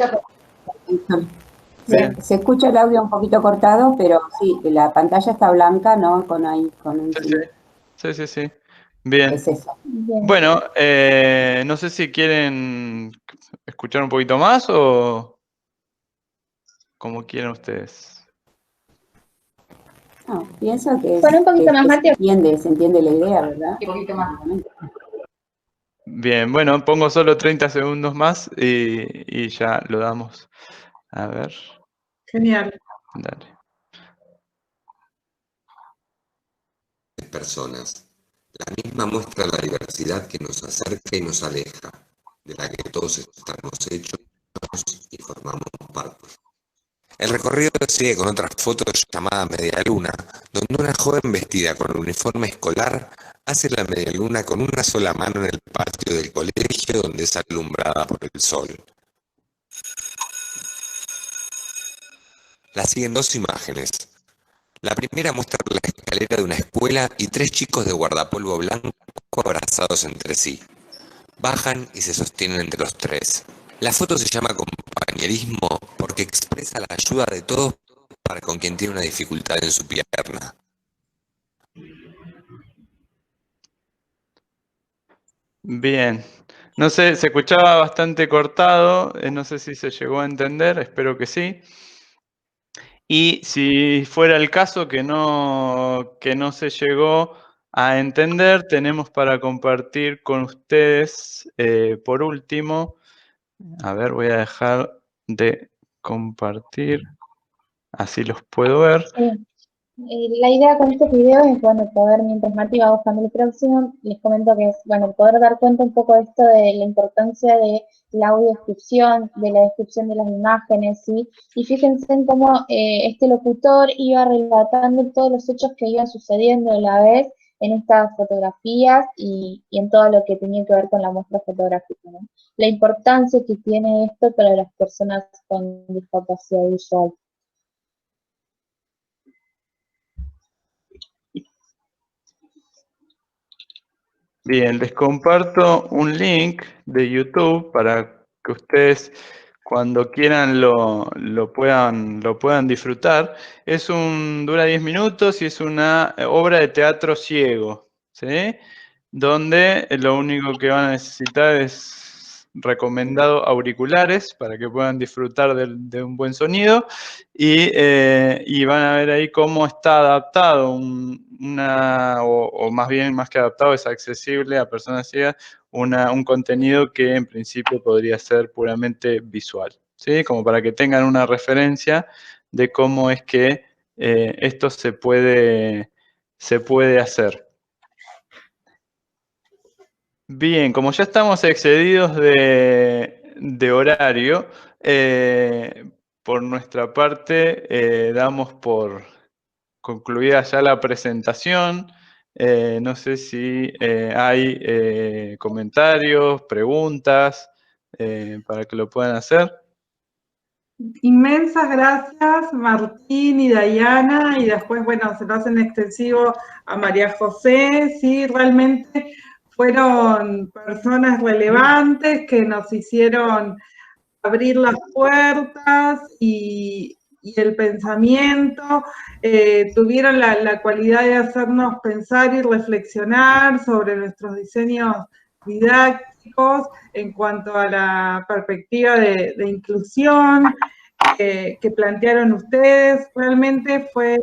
Se escucha el audio un poquito cortado, pero sí, la pantalla está blanca, ¿no? Con un... Sí. Bien. Es eso. Bien. Bueno, no sé si quieren escuchar un poquito más o como quieran ustedes. No, pienso que, Bueno, un poquito más, Mateo. Se entiende la idea, ¿verdad? Un poquito más. Bien, bueno, pongo solo 30 segundos más y ya lo damos. A ver. Genial. Dale. Personas. La misma muestra la diversidad que nos acerca y nos aleja, de la que todos estamos hechos y formamos parte. El recorrido sigue con otra foto llamada Media Luna, donde una joven vestida con el uniforme escolar hace la media luna con una sola mano en el patio del colegio donde es alumbrada por el sol. La siguen dos imágenes. La primera muestra la escalera de una escuela y tres chicos de guardapolvo blanco abrazados entre sí. Bajan y se sostienen entre los tres. La foto se llama compañerismo porque expresa la ayuda de todos para con quien tiene una dificultad en su pierna. Bien. No sé, se escuchaba bastante cortado, no sé si se llegó a entender, espero que sí. Y si fuera el caso que no se llegó a entender, tenemos para compartir con ustedes, por último, a ver, voy a dejar de compartir, así los puedo ver. Sí. La idea con estos videos es, bueno, poder, mientras Marti va buscando el próximo, les comento que es, bueno, poder dar cuenta un poco de esto de la importancia de la audiodescripción, de la descripción de las imágenes, ¿sí? Y fíjense en cómo este locutor iba relatando todos los hechos que iban sucediendo a la vez en estas fotografías y en todo lo que tenía que ver con la muestra fotográfica, ¿no? La importancia que tiene esto para las personas con discapacidad visual. Bien, les comparto un link de YouTube para que ustedes cuando quieran lo puedan disfrutar. Dura 10 minutos y es una obra de teatro ciego, ¿sí? Donde lo único que van a necesitar es recomendado auriculares para que puedan disfrutar de un buen sonido y van a ver ahí cómo está adaptado o más bien, más que adaptado, es accesible a personas ciegas un contenido que en principio podría ser puramente visual, ¿sí? Como para que tengan una referencia de cómo es que esto se puede hacer. Bien, como ya estamos excedidos de horario, por nuestra parte damos por concluida ya la presentación. No sé si hay comentarios, preguntas para que lo puedan hacer. Inmensas gracias, Martín y Dayana, y después, bueno, se lo hacen extensivo a María José. Sí, realmente fueron personas relevantes que nos hicieron abrir las puertas y el pensamiento, tuvieron la cualidad de hacernos pensar y reflexionar sobre nuestros diseños didácticos en cuanto a la perspectiva de inclusión que plantearon ustedes. Realmente fue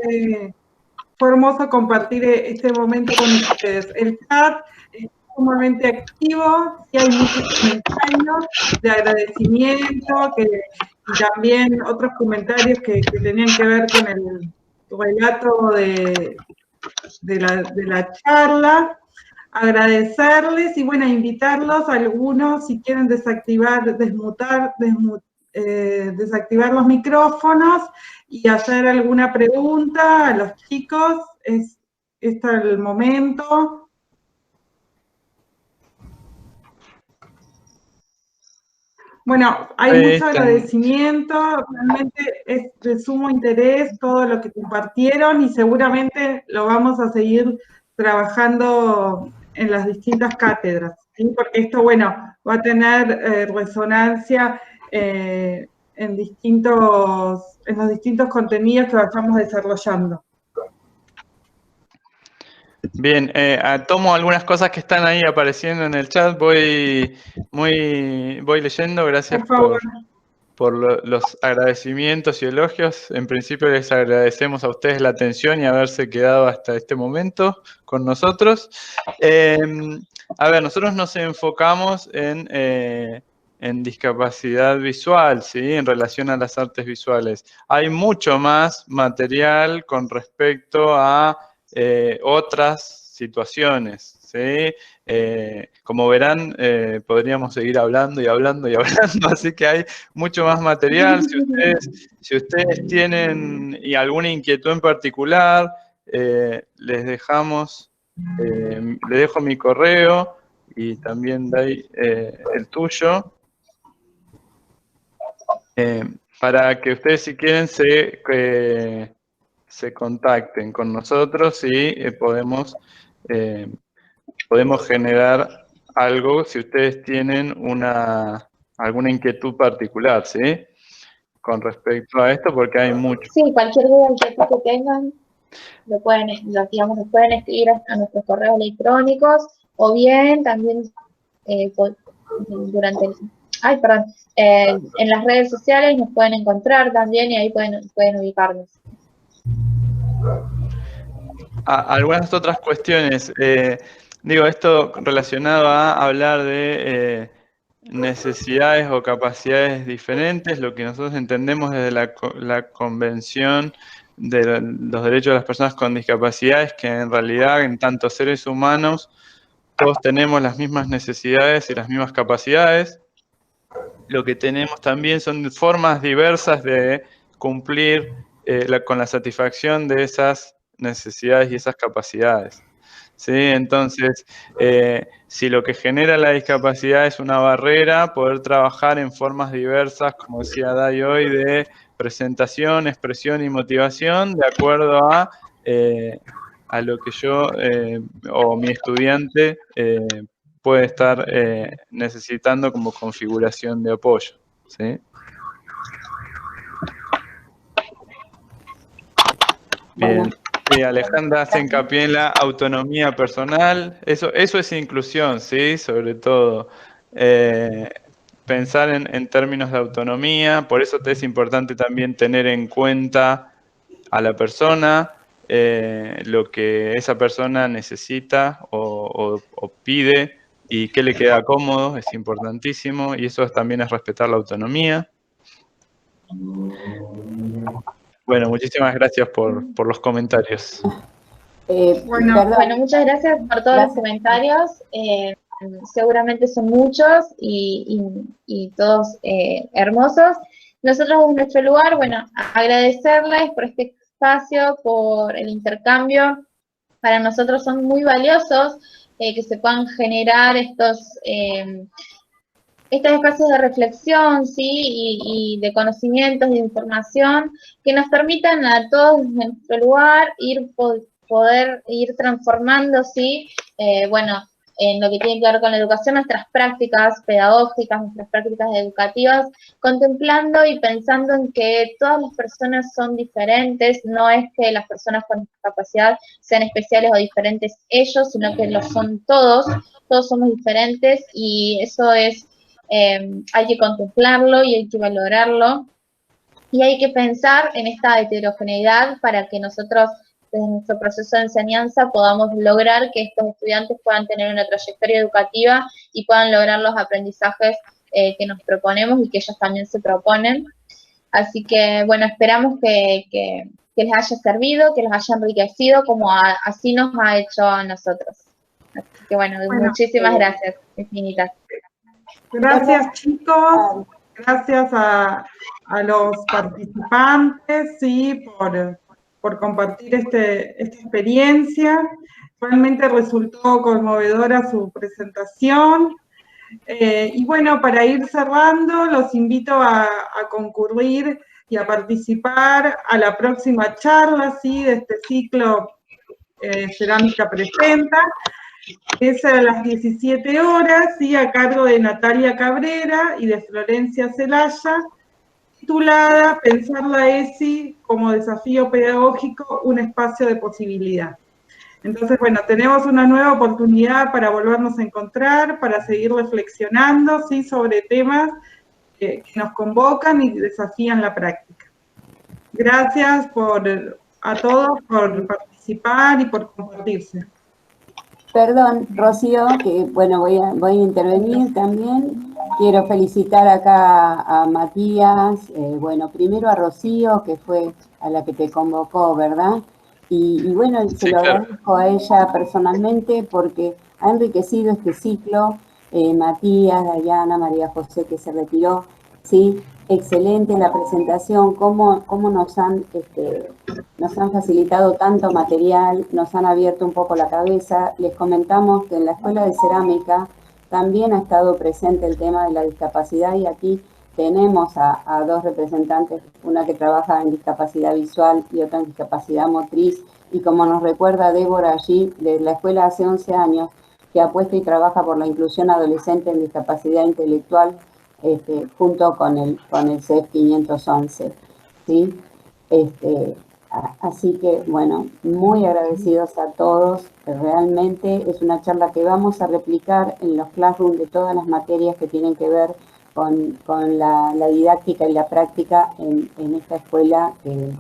hermoso compartir este momento con ustedes. El chat es sumamente activo, y hay muchos comentarios de agradecimiento y también otros comentarios que tenían que ver con el relato de la charla. Agradecerles y, bueno, invitarlos a algunos, si quieren desactivar los micrófonos y hacer alguna pregunta a los chicos. Este es el momento. Bueno, hay mucho agradecimiento, realmente es de sumo interés todo lo que compartieron y seguramente lo vamos a seguir trabajando en las distintas cátedras, ¿sí? Porque esto, bueno, va a tener resonancia en los distintos contenidos que vayamos desarrollando. Bien, tomo algunas cosas que están ahí apareciendo en el chat, voy leyendo, gracias por los agradecimientos y elogios. En principio les agradecemos a ustedes la atención y haberse quedado hasta este momento con nosotros. A ver, nosotros nos enfocamos en discapacidad visual, ¿sí? En relación a las artes visuales. Hay mucho más material con respecto a otras situaciones, ¿sí? Como verán, podríamos seguir hablando y hablando y hablando, así que hay mucho más material. Si ustedes tienen alguna inquietud en particular, les dejo mi correo y también doy el tuyo, para que ustedes, si quieren, se contacten con nosotros y podemos generar algo si ustedes tienen alguna inquietud particular, ¿sí? Con respecto a esto, porque hay mucho. Sí, cualquier duda que tengan, nos pueden escribir a nuestros correos electrónicos, o bien también durante en las redes sociales nos pueden encontrar también y ahí pueden ubicarnos. Algunas otras cuestiones. Esto relacionado a hablar de necesidades o capacidades diferentes, lo que nosotros entendemos desde la Convención de los Derechos de las Personas con Discapacidades, que en realidad en tanto seres humanos todos tenemos las mismas necesidades y las mismas capacidades. Lo que tenemos también son formas diversas de cumplir con la satisfacción de esas necesidades y esas capacidades. ¿Sí? Entonces, si lo que genera la discapacidad es una barrera, poder trabajar en formas diversas, como decía Day hoy, de presentación, expresión y motivación, de acuerdo a lo que yo o mi estudiante puede estar necesitando como configuración de apoyo. ¿Sí? Bien. Sí, Alejandra hace hincapié en la autonomía personal. Eso es inclusión, ¿sí? Sobre todo. Pensar en términos de autonomía. Por eso es importante también tener en cuenta a la persona, lo que esa persona necesita o pide y qué le queda cómodo, es importantísimo. Y eso también es respetar la autonomía. Bueno, muchísimas gracias por los comentarios. Bueno, muchas gracias por todos los comentarios. Seguramente son muchos y todos hermosos. Nosotros en nuestro lugar, agradecerles por este espacio, por el intercambio. Para nosotros son muy valiosos que se puedan generar estos espacios de reflexión, ¿sí? Y de conocimientos, de información, que nos permitan a todos en nuestro lugar poder ir transformando, ¿sí? En lo que tiene que ver con la educación, nuestras prácticas pedagógicas, nuestras prácticas educativas, contemplando y pensando en que todas las personas son diferentes, no es que las personas con discapacidad sean especiales o diferentes ellos, sino que lo son todos somos diferentes y eso es, hay que contemplarlo y hay que valorarlo y hay que pensar en esta heterogeneidad para que nosotros desde nuestro proceso de enseñanza podamos lograr que estos estudiantes puedan tener una trayectoria educativa y puedan lograr los aprendizajes que nos proponemos y que ellos también se proponen. Así que, esperamos que les haya servido, que les haya enriquecido como así nos ha hecho a nosotros. Así que, muchísimas gracias, infinitas. Gracias, chicos. Gracias a los participantes, sí, por compartir esta experiencia. Realmente resultó conmovedora su presentación. Y para ir cerrando, los invito a concurrir y a participar a la próxima charla, ¿sí? De este ciclo Cerámica Presenta. Es a las 17 horas, ¿sí? A cargo de Natalia Cabrera y de Florencia Celaya, titulada Pensar la ESI como desafío pedagógico, un espacio de posibilidad. Entonces, tenemos una nueva oportunidad para volvernos a encontrar, para seguir reflexionando, ¿sí? Sobre temas que nos convocan y desafían la práctica. Gracias a todos por participar y por compartirse. Perdón, Rocío, que voy a intervenir también. Quiero felicitar acá a Matías, primero a Rocío, que fue a la que te convocó, ¿verdad? Y se lo agradezco a ella personalmente porque ha enriquecido este ciclo. Matías, Dayana, María José, que se retiró, ¿sí? Excelente la presentación, cómo nos han facilitado tanto material, nos han abierto un poco la cabeza. Les comentamos que en la Escuela de Cerámica también ha estado presente el tema de la discapacidad y aquí tenemos a dos representantes, una que trabaja en discapacidad visual y otra en discapacidad motriz, y como nos recuerda Débora allí, de la escuela hace 11 años, que apuesta y trabaja por la inclusión adolescente en discapacidad intelectual, junto con el CEF 511, ¿sí? Así que, muy agradecidos a todos. Realmente es una charla que vamos a replicar en los classrooms de todas las materias que tienen que ver con la didáctica y la práctica en esta escuela que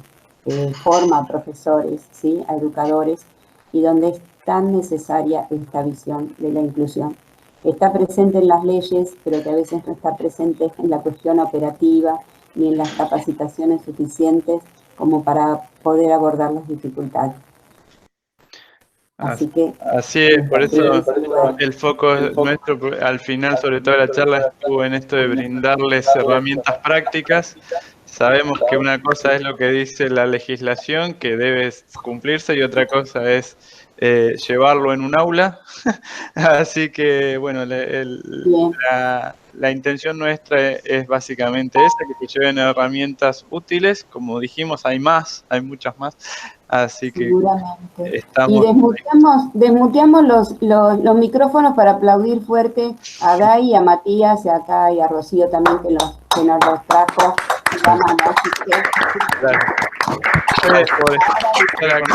forma a profesores, ¿sí? A educadores, y donde es tan necesaria esta visión de la inclusión. Está presente en las leyes, pero que a veces no está presente en la cuestión operativa ni en las capacitaciones suficientes como para poder abordar las dificultades. Así es, por eso el foco nuestro al final, sobre todo la charla, estuvo en esto de brindarles herramientas prácticas. Sabemos que una cosa es lo que dice la legislación, que debe cumplirse, y otra cosa es llevarlo en un aula. Así que, bueno, la intención nuestra es básicamente esa, que se lleven herramientas útiles. Como dijimos, hay muchas más. Así que estamos... Y desmuteamos los micrófonos para aplaudir fuerte a Dai, a Matías, y acá y a Rocío también, que nos los trajo la mano. Así que... Gracias por estar aquí.